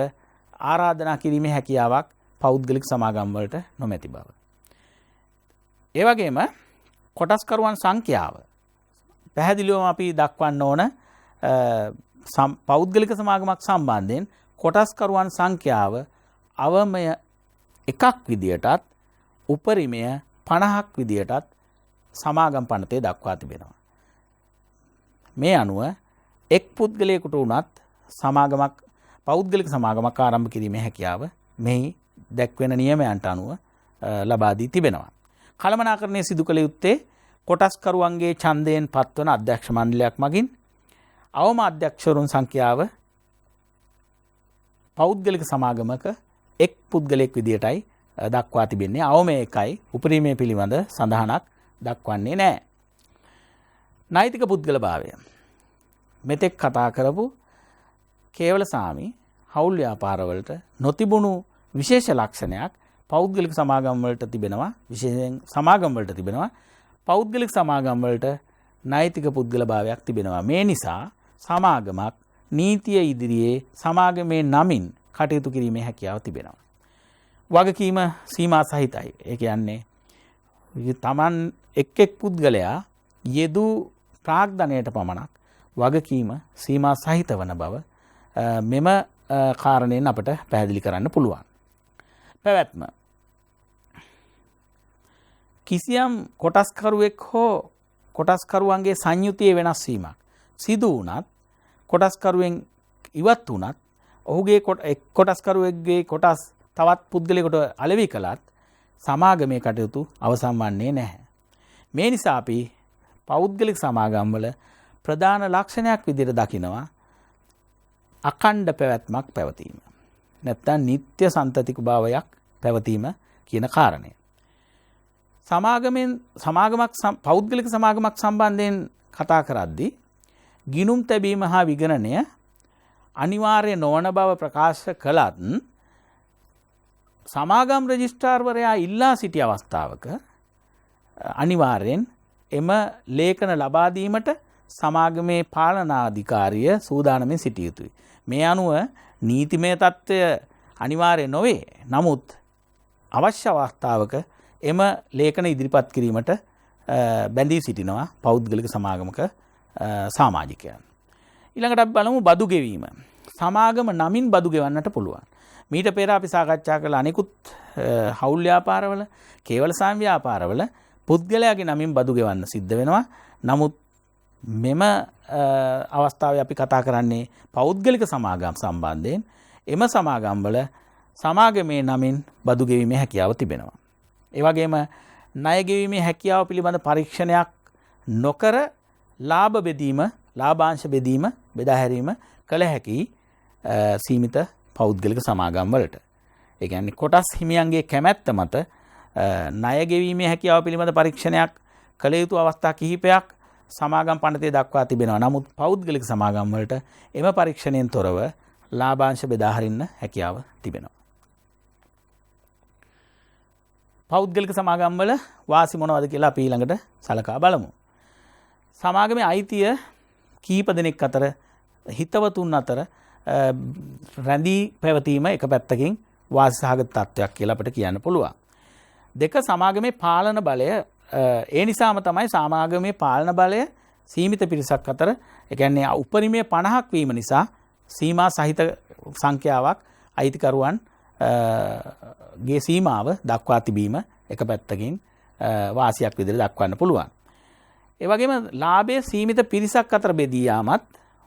ආරාධනා කිරීමේ හැකියාවක් පෞද්ගලික සමාගම් වලට නොමැති බව. ඒ වගේම කොටස්කරුවන් සංඛ්‍යාව පැහැදිලිවම අපි දක්වන්න ඕන පෞද්ගලික සමාගමක් සම්බන්ධයෙන් කොටස්කරුවන් සංඛ්‍යාව අවමය 1ක් විදියටත් උපරිමය 50ක් විදියටත් සමාගම් පනතේ දක්වා තිබෙනවා. මේ අනුව එක් පුද්ගලයෙකුට වුණත් සමාගමක් පෞද්ගලික සමාගමක් ආරම්භ කිරීමේ හැකියාව මෙහි දැක්වෙන නියමයන්ට අනුව ලබා දී තිබෙනවා. කළමනාකරණය සිදු කළ යුත්තේ කොටස්කරුවන්ගේ ඡන්දයෙන් පත්වන අධ්‍යක්ෂ මණ්ඩලයක් මගින් අවම අධ්‍යක්ෂවරුන් සංඛ්‍යාව පෞද්ගලික සමාගමක එක් පුද්ගලයෙක් විදියටයි දක්වා තිබෙන්නේ. අවම 1යි උපරිමය පිළිබඳ සඳහනක් දක්වන්නේ නැහැ. නෛතික පුද්ගල භාවය. මෙතෙක් කතා කරපු කේවල සාමි හවුල් ව්‍යාපාරවලට නොතිබුණු විශේෂ ලක්ෂණයක් පෞද්ගලික සමාගම් වලට තිබෙනවා. විශේෂයෙන් සමාගම් වලට තිබෙනවා. පෞද්ගලික සමාගම් වලට නෛතික පුද්ගල භාවයක් තිබෙනවා. මේ නිසා සමාගමක් නීතිය ඉදිරියේ සමාගමේ නමින් කටයුතු කිරීමේ හැකියාව තිබෙනවා. වගකීම සීමා සහිතයි. ඒ කියන්නේ තමන් එක් පුද්ගලයා යෙදූ ප්‍රාග්ධනයට පමණක් වගකීම සීමා සහිත වන බව මෙම කාරණයෙන් අපට පැහැදිලි කරන්න පුළුවන්. පැවැත්ම. කිසියම් කොටස්කරුවෙක් හෝ කොටස්කරුවන්ගේ සංයුතියේ වෙනස් වීමක් සිදු වුණත් කොටස්කරුවෙන් ඉවත් වුණත් ඔහුගේ කොටස්කරුවෙක්ගේ කොටස් තවත් පුද්ගලයෙකුට අලෙවි කළත් සමාගමේ කටයුතු අවසන් වන්නේ නැහැ. මේ නිසා අපි පෞද්ගලික සමාගම් වල ප්‍රධාන ලක්ෂණයක් විදිහට දකිනවා අඛණ්ඩ පැවැත්මක් පැවතීම. නැත්නම් නිත්‍ය සන්තතික භාවයක් පැවතීම කියන කාරණය. පෞද්ගලික සමාගමක් සම්බන්ධයෙන් කතා කරද්දී ගිණුම් තැබීම හා විගණනය අනිවාර්ය නොවන බව ප්‍රකාශ කළත් සමාගම් රෙජිස්ට්‍රාර්වරයා ඉල්ලා සිටි අවස්ථාවක අනිවාර්යෙන් එම ලේඛන ලබා දීමට සමාගමේ පාලනාධිකාරිය සූදානමින් සිටිය යුතුයි. මේ අනුව නීතිමය තත්ත්වය අනිවාර්ය නොවේ. නමුත් අවශ්‍ය අවස්ථාවක එම ලේඛන ඉදිරිපත් කිරීමට බැඳී සිටිනවා පෞද්ගලික සමාගමක සමාජිකයන්. ඊළඟට අපි බලමු බදු ගෙවීම. සමාගම නමින් බදු ගෙවන්නට පුළුවන්. මීට පෙර අපි සාකච්ඡා කළ අනිකුත් හවුල් ව්‍යාපාරවල, කේවල සාම ව්‍යාපාරවල පුද්ගලයාගේ නමින් බදු ගෙවන්න සිද්ධ වෙනවා. නමුත් මෙම අවස්ථාවේ අපි කතා කරන්නේ පෞද්ගලික සමාගම් සම්බන්ධයෙන්. එම සමාගම්වල සමාගමේ නමින් බදු ගෙවීමේ හැකියාව තිබෙනවා. ඒ වගේම ණය ගෙවීමේ හැකියාව පිළිබඳ පරීක්ෂණයක් නොකර ලාභ බෙදීම, ලාභාංශ බෙදීම, බෙදා හැරීම කළ හැකි සීමිත පෞද්ගලික සමාගම් වලට. ඒ කියන්නේ කොටස් හිමියන්ගේ කැමැත්ත මත ණය ගෙවීමේ හැකියාව පිළිබඳ පරීක්ෂණයක් කළ යුතු අවස්ථා කිහිපයක් සමාගම් පනතේ දක්වා තිබෙනවා. නමුත් පෞද්ගලික සමාගම් වලට එම පරීක්ෂණයෙන් තොරව ලාභාංශ බෙදා හරින්න හැකියාව තිබෙනවා. පෞද්ගලික සමාගම් වල වාසි මොනවද කියලා අපි ඊළඟට සලකා බලමු. සමාගමේ අයිතිය කීප දෙනෙක් අතර, හිතවතුන් අතර රැඳී පැවතීම එක පැත්තකින් වාසි සහගත තත්ත්වයක් කියලා අපිට කියන්න පුළුවන්. දෙක, සමාගමේ පාලන බලය. ඒ නිසාම තමයි සමාගමේ පාලන බලය සීමිත පිරිසක් අතර, ඒ කියන්නේ උපරිමයේ 50ක් වීම නිසා සීමා සහිත සංඛ්‍යාවක් අයිතිකරුවන් ගේ සීමාව දක්වා තිබීම එක පැත්තකින් වාසියක් විදිහට දක්වන්න පුළුවන්. ඒ වගේම ලාභයේ සීමිත පිරිසක් අතර බෙදී යාමත්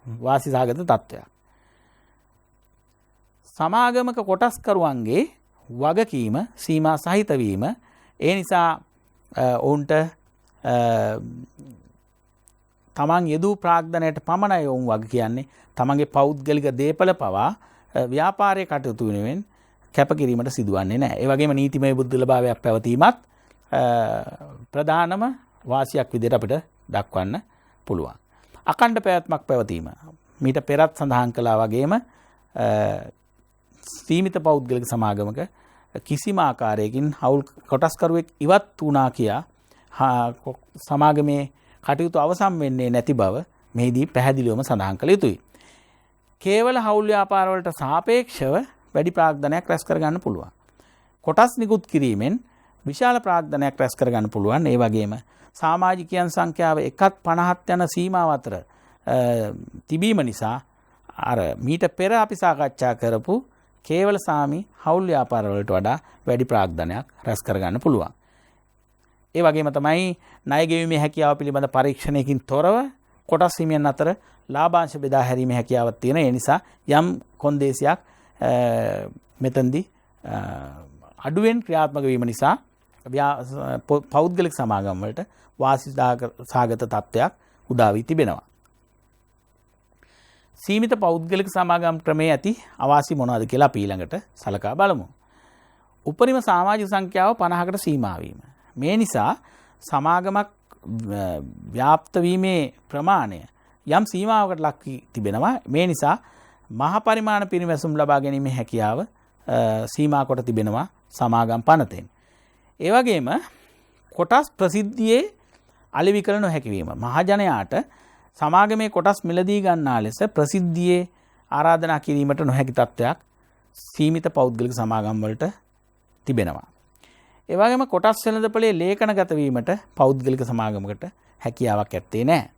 වාසි සහගත තත්ත්වයක්. සමාගමක කොටස්කරුවන්ගේ වගකීම සීමා සහිත වීම. ඒ නිසා ඔවුන්ට තමන් යෙදූ ප්‍රාග්ධනයට පමණයි ඔවුන් වග කියන්නේ. තමන්ගේ පෞද්ගලික දේපල පවා ව්‍යාපාරයේ කටයුතු වෙනුවෙන් කැපකිරීමට සිදුවන්නේ නැහැ. ඒ වගේම නීතිමය බුද්ධිලභාවයක් පැවතීමත් ප්‍රධානම වාසියක් විදිහට අපිට දක්වන්න පුළුවන්. අඛණ්ඩ පැවැත්මක් පැවතීම. මීට පෙරත් සඳහන් කළා වගේම සීමිත පෞද්ගලික සමාගමක කිසිම ආකාරයකින් හවුල් කොටස්කරුවෙක් ඉවත් වුණා කියා සමාගමේ කටයුතු අවසන් වෙන්නේ නැති බව මෙහිදී පැහැදිලිවම සඳහන් කළ යුතුයි. කේවල හවුල් ව්‍යාපාරවලට සාපේක්ෂව වැඩි ප්‍රාග්ධනයක් රැස් කරගන්න පුළුවන්. කොටස් නිකුත් කිරීමෙන් විශාල ප්‍රාග්ධනයක් රැස් කරගන්න පුළුවන්. ඒ වගේම සමාජිකයන් සංඛ්‍යාව 1.50 යන සීමාව අතර තිබීම නිසා අර මීට පෙර අපි සාකච්ඡා කරපු කේවල සාමි හවුල් ව්‍යාපාරවලට වඩා වැඩි ප්‍රාග්ධනයක් රැස් කරගන්න පුළුවන්. ඒ වගේම තමයි ණය ගෙවීමේ හැකියාව පිළිබඳ පරීක්ෂණයකින් තොරව කොටස් හිමියන් අතර ලාභාංශ බෙදා හැරීමේ හැකියාවක් තියෙන. ඒ නිසා යම් කොන්දේසියක් මෙතෙන්දී අඩුවෙන් ක්‍රියාත්මක වීම නිසා පෞද්ගලික සමාගම් වලට වාසි සහගත තත්ත්වයක් උදා වී තිබෙනවා. සීමිත පෞද්ගලික සමාගම් ක්‍රමයේ ඇති අවාසි මොනවද කියලා අපි ඊළඟට සලකා බලමු. උපරිම සමාජික සංඛ්‍යාව 50කට සීමා වීම. මේ නිසා සමාගමක් ව්‍යාප්ත වීමේ ප්‍රමාණය යම් සීමාවකට ලක් වී තිබෙනවා. මේ නිසා මහ පරිමාණ පිරිමැසුම් ලබා ගැනීමේ හැකියාව සීමා කොට තිබෙනවා සමාගම් පනතෙන්. ඒ වගේම කොටස් ප්‍රසිද්ධියේ අලෙවි කළ නොහැකි වීම. මහජනයාට සමාගමේ කොටස් මිලදී ගන්නා ලෙස ප්‍රසිද්ධියේ ආරාධනා කිරීමට නොහැකි තත්ත්වයක් සීමිත පෞද්ගලික සමාගම් වලට තිබෙනවා. ඒ වගේම කොටස් වෙළඳපොලේ ලේඛනගත වීමට පෞද්ගලික සමාගමකට හැකියාවක් ඇත්තේ නැහැ.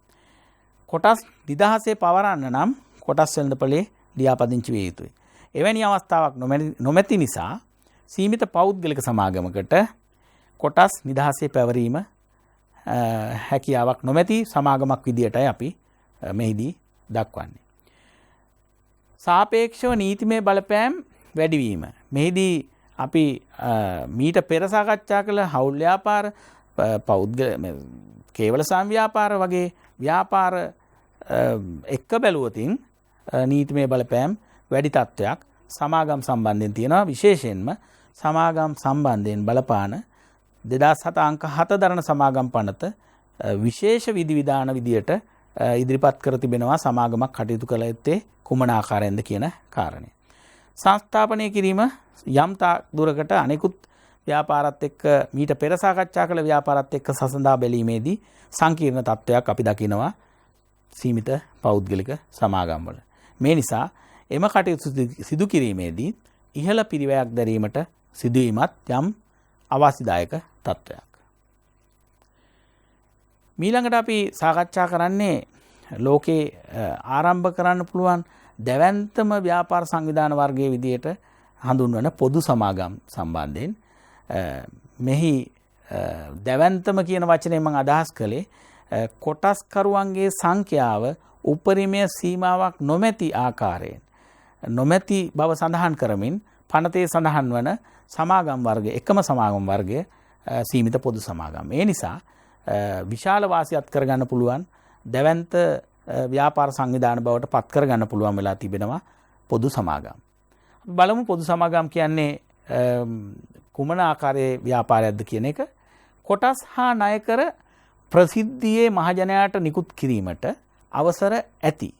කොටස් නිදහසේ පවරන්න නම් කොටස් වෙළඳපොලේ ලියාපදිංචි විය යුතුයි. එවැනි අවස්ථාවක් නොමැති නිසා සීමිත පෞද්ගලික සමාගමකට කොටස් නිදහසේ පැවරීම හැකියාවක් නොමැති සමාගමක් විදියටයි අපි මෙහිදී දක්වන්නේ. සාපේක්ෂව නීතිමය බලපෑම් වැඩිවීම. මෙහිදී අපි මීට පෙර සාකච්ඡා කළ හවුල් ව්‍යාපාර, කේවල සාම ව්‍යාපාර වගේ ව්‍යාපාර එක්ක බැලුවතින් නීතිමය බලපෑම් වැඩි තත්ත්වයක් සමාගම් සම්බන්ධයෙන් තියෙනවා. විශේෂයෙන්ම සමාගම් සම්බන්ධයෙන් බලපාන 2007 අංක 7 දරන සමාගම් පනත විශේෂ විධිවිධාන විදියට ඉදිරිපත් කර තිබෙනවා සමාගමක් කටයුතු කළ යුත්තේ කුමන ආකාරයෙන්ද කියන කාරණය. සංස්ථාපනය කිරීම යම් දුරකට අනෙකුත් ව්‍යාපාරත් එක්ක මීට පෙර සාකච්ඡා කළ ව්‍යාපාරත් එක්ක සසඳා බැලීමේදී සංකීර්ණ තත්ත්වයක් අපි දකිනවා සීමිත පෞද්ගලික සමාගම් වල. මේ නිසා එම කටයුතු සිදු කිරීමේදී ඉහළ පිරිවැයක් දැරීමට සිදුවීමත් යම් අවාසිදායක තත්ත්වයක්. මීළඟට අපි සාකච්ඡා කරන්නේ ලෝකේ ආරම්භ කරන්න පුළුවන් දැවැන්තම ව්‍යාපාර සංවිධාන වර්ගයේ විදියට හඳුන්වන පොදු සමාගම් සම්බන්ධයෙන් මෙහි දැවැන්තම කියන වචනේ මම අදහස් කළේ කොටස්කරුවන්ගේ සංඛ්‍යාව උපරිමය සීමාවක් නොමැති ආකාරයෙන් නොමැති බව සඳහන් කරමින් පනතේ සඳහන් වන සමාගම් වර්ගය එකම සමාගම් වර්ගය සීමිත පොදු සමාගම්. ඒ නිසා විශාල වාසියක් කරගන්න පුළුවන් දැවැන්ත ව්‍යාපාර සංවිධාන බවට පත් කරගන්න පුළුවන් වෙලා තිබෙනවා පොදු සමාගම්. බලමු පොදු සමාගම් කියන්නේ කුමන ආකාරයේ ව්‍යාපාරයක්ද කියන එක. කොටස් හා ණය කර ප්‍රසිද්ධියේ මහජනයාට නිකුත් කිරීමට අවසර ඇති.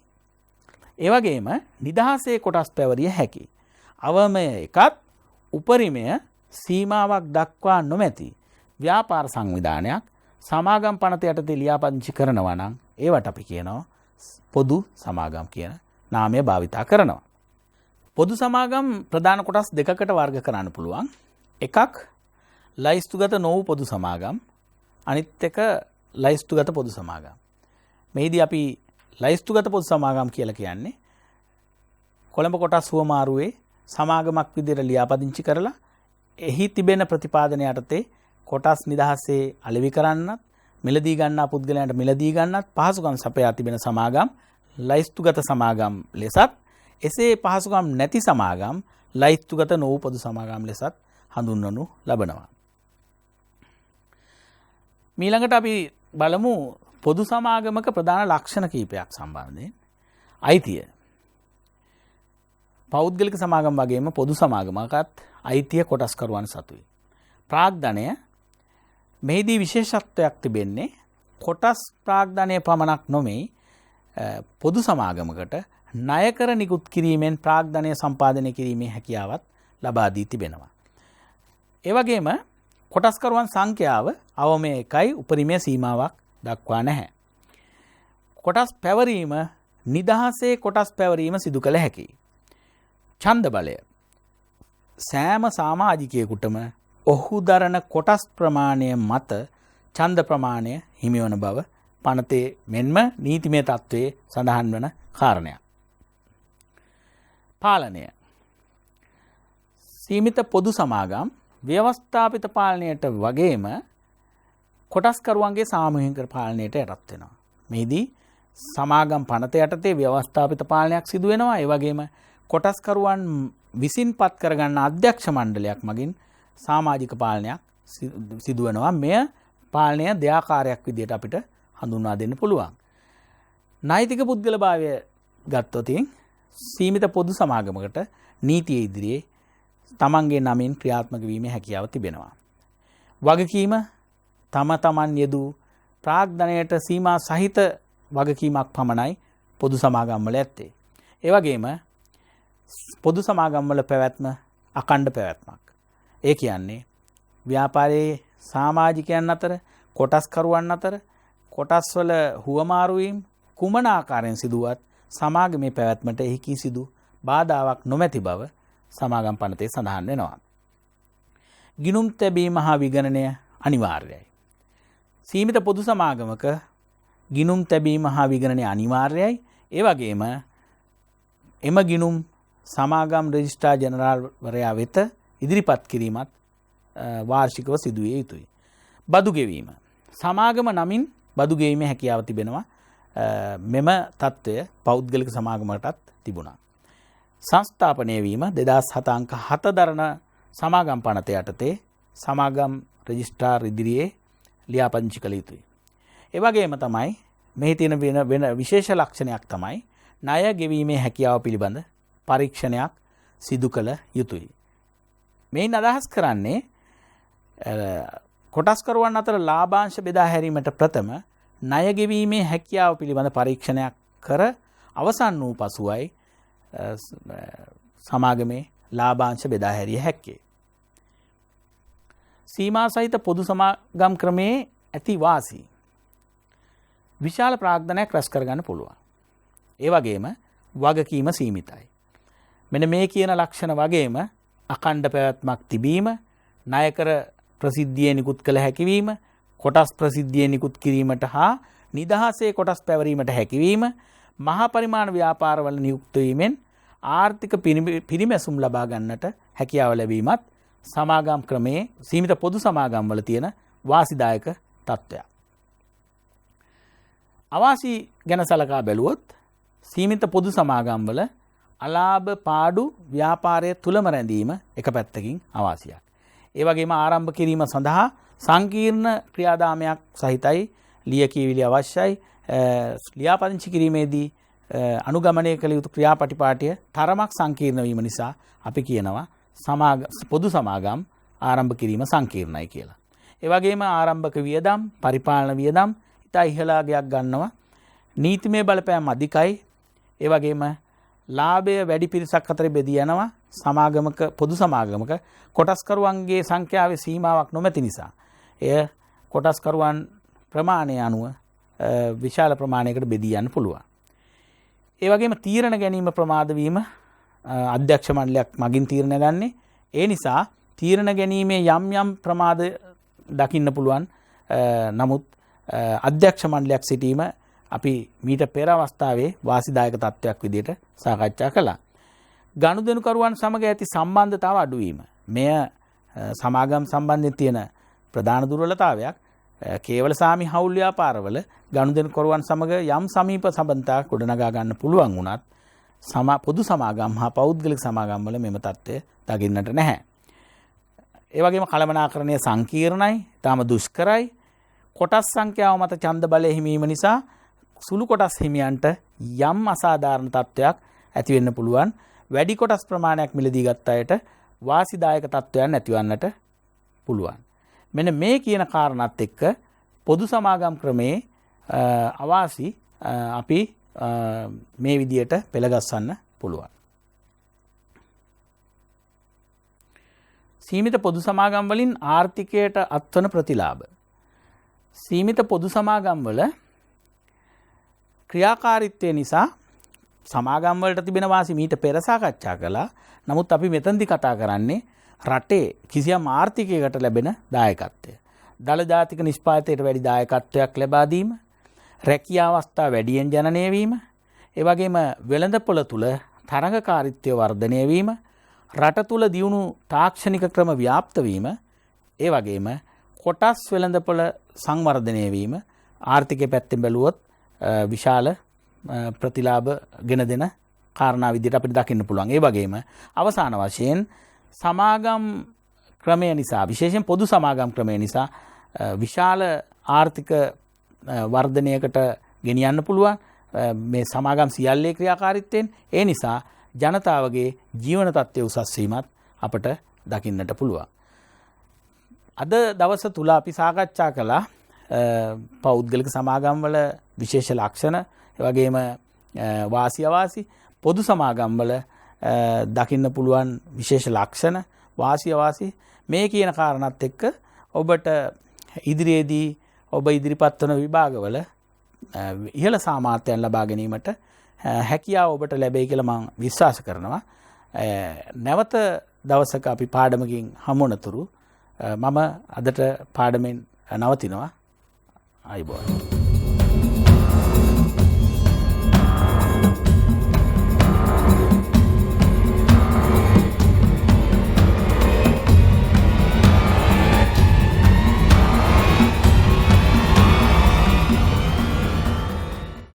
ඒ වගේම නිදහසේ කොටස් පැවරිය හැකි. අවමය එකත් උපරිමය සීමාවක් දක්වා නොමැති ව්‍යාපාර සංවිධානයක් සමාගම් පනත යටතේ ලියාපදිංචි කරනවා නම් ඒවට අපි කියනවා පොදු සමාගම් කියන නාමය භාවිතා කරනවා. පොදු සමාගම් ප්‍රධාන කොටස් දෙකකට වර්ග කරන්න පුළුවන්. එකක් ලයිස්තුගත නොවූ පොදු සමාගම්, අනිත් එක ලයිස්තුගත පොදු සමාගම්. මෙහිදී අපි ලයිස්තුගත පොදු සමාගම් කියලා කියන්නේ කොළඹ කොටස් හුවමාරුවේ සමාගමක් විදිහට ලියාපදිංචි කරලා එහි තිබෙන ප්‍රතිපාදන යටතේ කොටස් නිදහසේ අලෙවි කරන්නත් මිලදී ගන්නා පුද්ගලයන්ට මිලදී ගන්නත් පහසුකම් සපයා තිබෙන සමාගම් ලයිස්තුගත සමාගම් ලෙසත්, එසේ පහසුකම් නැති සමාගම් ලයිස්තුගත නොවූ පොදු සමාගම් ලෙසත් හඳුන්වනු ලබනවා. මීළඟට අපි බලමු පොදු සමාගමක ප්‍රධාන ලක්ෂණ කීපයක් සම්බන්ධයෙන්. අයිතිය. පෞද්ගලික සමාගම් වගේම පොදු සමාගමකත් අයිතිය කොටස්කරුවන් සතුයි. ප්‍රාග්ධනය මෙහිදී විශේෂත්වයක් තිබෙන්නේ කොටස් ප්‍රාග්ධනය පමණක් නොමේ පොදු සමාගමකට ණය කර නිකුත් කිරීමෙන් ප්‍රාග්ධනය සම්පාදනය කිරීමේ හැකියාවත් ලබා දී තිබෙනවා. ඒ වගේම කොටස්කරුවන් සංඛ්‍යාව අවමය එකයි, උපරිමය සීමාවක් දක්වා නැහැ. කොටස් පැවරීම නිදහසේ කොටස් පැවරීම සිදු කළ හැකියි. ඡන්ද බලය සෑම සමාජිකයෙකුටම ඔහු දරන කොටස් ප්‍රමාණය මත ඡන්ද ප්‍රමාණය හිමිවන බව පනතේ මෙන්ම නීතිමය තත්ත්වයේ සඳහන් වන කාරණයක්. පාලනය සීමිත පොදු සමාගම් ව්‍යවස්ථාපිත පාලනයට වගේම කොටස්කරුවන්ගේ සාමූහික පාලනයට යටත් වෙනවා. මෙහිදී සමාගම් පනත යටතේ ව්‍යවස්ථාපිත පාලනයක් සිදු වෙනවා. ඒ වගේම කොටස්කරුවන් විසින් පත් කරගන්න අධ්‍යක්ෂ මණ්ඩලයක් මගින් සමාජික පාලනයක් සිදු වෙනවා. මෙය පාලනය දෙආකාරයක් විදිහට අපිට හඳුන්වා දෙන්න පුළුවන්. නෛතික පුද්ගලභාවය ගත්තොත් සීමිත පොදු සමාගමකට නීතිය ඉදිරියේ තමන්ගේ නමින් ක්‍රියාත්මක වීමේ හැකියාව තිබෙනවා. වගකීම තම තමන් යෙදූ ප්‍රාග්ධනයට සීමා සහිත වගකීමක් පමණයි පොදු සමාගම් වල ඇත්තේ. ඒ වගේම පොදු සමාගම් වල පැවැත්ම අඛණ්ඩ පැවැත්මක්. ඒ කියන්නේ ව්‍යාපාරයේ සමාජිකයන් අතර, කොටස්කරුවන් අතර කොටස්වල හුවමාරු වීම කුමන ආකාරයෙන් සිදුවත් සමාගමේ පැවැත්මට එහි කිසිදු බාධාවක් නොමැති බව සමාගම් පනතේ සඳහන් වෙනවා. ගිණුම් තැබීම හා විගණනය අනිවාර්යයි. සීමිත පොදු සමාගමක ගිණුම් තැබීම හා විගණනය අනිවාර්යයි. ඒ වගේම එම ගිණුම් සමාගම් රෙජිස්ට්‍රාර් ජෙනරාල්වරයා වෙත ඉදිරිපත් කිරීමත් වාර්ෂිකව සිදුවිය යුතුයි. බදු ගෙවීම සමාගම නමින් බදු ගෙවීමේ හැකියාව තිබෙනවා. මෙම තත්ත්වය පෞද්ගලික සමාගමකටත් තිබුණා. සංස්ථාපනය වීම 2007 අංක 7 දරන සමාගම් පනත යටතේ සමාගම් රෙජිස්ට්‍රාර් ඉදිරියේ ලියාපදිංචි කළ යුතුයි. ඒ වගේම තමයි මෙහි තියෙන වෙන විශේෂ ලක්ෂණයක් තමයි ණය ගෙවීමේ හැකියාව පිළිබඳ පරීක්ෂණයක් සිදු කළ යුතුයි. මේන් අදහස් කරන්නේ කොටස්කරුවන් අතර ලාභාංශ බෙදා හැරීමට ප්‍රථම ණය ගෙවීමේ හැකියාව පිළිබඳ පරීක්ෂණයක් කර අවසන් වූ පසුවයි සමාගමේ ලාභාංශ බෙදා හැරිය හැක්කේ. සීමා සහිත පොදු සමාගම් ක්‍රමයේ ඇති වාසි විශාල ප්‍රාග්ධනයක් රැස් කරගන්න පුළුවන්. ඒ වගේම වගකීම සීමිතයි. මෙන්න මේ කියන ලක්ෂණ වගේම අඛණ්ඩ පැවැත්මක් තිබීම, ණයකර ප්‍රසිද්ධියේ නිකුත් කළ හැකිවීම, කොටස් ප්‍රසිද්ධියේ නිකුත් කිරීමට හා නිදහසේ කොටස් පැවරීමට හැකිවීම, මහා පරිමාණ ව්‍යාපාරවල නියුක්ත වීමෙන් ආර්ථික පිරිමැසුම් ලබා ගන්නට හැකියාව ලැබීමත් සමාගම් ක්‍රමයේ සීමිත පොදු සමාගම් වල තියෙන වාසිදායක තත්ත්වයක්. අවාසි ගැන සලකා බැලුවොත් සීමිත පොදු සමාගම් වල අලාභ පාඩු ව්‍යාපාරය තුලම රැඳීම එක පැත්තකින් අවාසියක්. ඒ වගේම ආරම්භ කිරීම සඳහා සංකීර්ණ ක්‍රියාදාමයක් සහිතයි ලියකියවිලි අවශ්‍යයි. ලියාපදිංචි කිරීමේදී අනුගමනය කළ යුතු ක්‍රියාපටිපාටිය තරමක් සංකීර්ණ වීම නිසා අපි කියනවා පොදු සමාගම් ආරම්භ කිරීම සංකීර්ණයි කියලා. ඒ වගේම ආරම්භක වියදම්, පරිපාලන වියදම් ඉතා ඉහළාගයක් ගන්නවා. නීතිමය බලපෑම් අධිකයි. ඒ වගේම ලාභය වැඩි පිරිසක් අතර බෙදී යනවා. සමාගමක පොදු සමාගමක කොටස්කරුවන්ගේ සංඛ්‍යාවේ සීමාවක් නොමැති නිසා එය කොටස්කරුවන් ප්‍රමාණය අනුව විශාල ප්‍රමාණයකට බෙදී යන්න පුළුවන්. ඒ වගේම තීරණ ගැනීම ප්‍රමාද වීම අධ්‍යක්ෂ මණ්ඩලයක් මගින් තීරණ ගන්නේ. ඒ නිසා තීරණ ගැනීමේ යම් යම් ප්‍රමාද දකින්න පුළුවන්. නමුත් අධ්‍යක්ෂ මණ්ඩලයක් සිටීම අපි මීට පෙර අවස්ථාවේ වාසිදායක තත්ත්වයක් විදිහට සාකච්ඡා කළා. ගනුදෙනුකරුවන් සමග ඇති සම්බන්ධතාව අඩුවීම. මෙය සමාගම් සම්බන්ධයෙන් තියෙන ප්‍රධාන දුර්වලතාවයක්. කේවල සාමි හවුල් ව්‍යාපාරවල ගනුදෙනුකරුවන් සමග යම් සමීප සම්බන්ධතාවක් ගොඩනගා ගන්න පුළුවන් වුණත් පොදු සමාගම් හා පෞද්ගලික සමාගම් වල මෙම තත්ත්වය දකින්නට නැහැ. ඒ වගේම කළමනාකරණය සංකීර්ණයි, තාම දුෂ්කරයි. කොටස් සංඛ්‍යාව මත ඡන්ද බලය හිමීම නිසා සුළු කොටස් හිමියන්ට යම් අසාධාරණ තත්ත්වයක් ඇති වෙන්න පුළුවන්. වැඩි කොටස් ප්‍රමාණයක් මිලදී ගත් අයට වාසිදායක තත්ත්වයන් ඇතිවන්නට පුළුවන්. මෙන්න මේ කියන කාරණාත් එක්ක පොදු සමාගම් ක්‍රමේ අවාසි අපි මේ විදියට පෙළගස්සන්න පුළුවන්. සීමිත පොදු සමාගම් වලින් ආර්ථිකයට අත්වන ප්‍රතිලාභ. සීමිත පොදු සමාගම් වල ක්‍රියාකාරීත්වය නිසා සමාගම් වලට තිබෙන වාසි මීට පෙර සාකච්ඡා කළා. නමුත් අපි මෙතනදී කතා කරන්නේ රටේ කිසියම් ආර්ථිකයකට ලැබෙන දායකත්වය. දළ ජාතික නිෂ්පාදනයට වැඩි දායකත්වයක් ලබා දීම, රැකියා අවස්ථා වැඩියෙන් ජනනය වීම, ඒ වගේම වෙළඳපොළ තුල තරඟකාරීත්වය වර්ධනය වීම, රට තුල දියුණු තාක්ෂණික ක්‍රම ව්‍යාප්ත වීම, ඒ වගේම කොටස් වෙළඳපොළ සංවර්ධනය වීම ආර්ථිකය පැත්තෙන් බැලුවොත් විශාල ප්‍රතිලාභ ගෙන දෙන කාරණා විදිහට අපිට දකින්න පුළුවන්. ඒ වගේම අවසාන වශයෙන් සමාගම් ක්‍රමය නිසා, විශේෂයෙන් පොදු සමාගම් ක්‍රමය නිසා විශාල ආර්ථික වර්ධනයකට ගෙනියන්න පුළුවන් මේ සමාගම් සියල්ලේ ක්‍රියාකාරීත්වයෙන්. ඒ නිසා ජනතාවගේ ජීවන තත්ත්වය උසස් වීමත් අපට දකින්නට පුළුවන්. අද දවස තුල අපි සාකච්ඡා කළා පෞද්ගලික සමාගම් වල විශේෂ ලක්ෂණ, ඒ වගේම වාසි අවාසි, පොදු සමාගම් වල දකින්න පුළුවන් විශේෂ ලක්ෂණ, වාසි අවාසි, මේ කියන කාරණාත් එක්ක ඔබට ඉදිරියේදී ඔබ ඉදිරිපත් වන විභාගවල ඉහළ සාමාර්ථයන් ලබා ගැනීමට හැකියාව ඔබට ලැබෙයි කියලා මම විශ්වාස කරනවා. නැවත දවසක අපි පාඩමකින් හමු වනතුරු මම අදට පාඩමෙන් නවතිනවා. ආයුබෝවන්.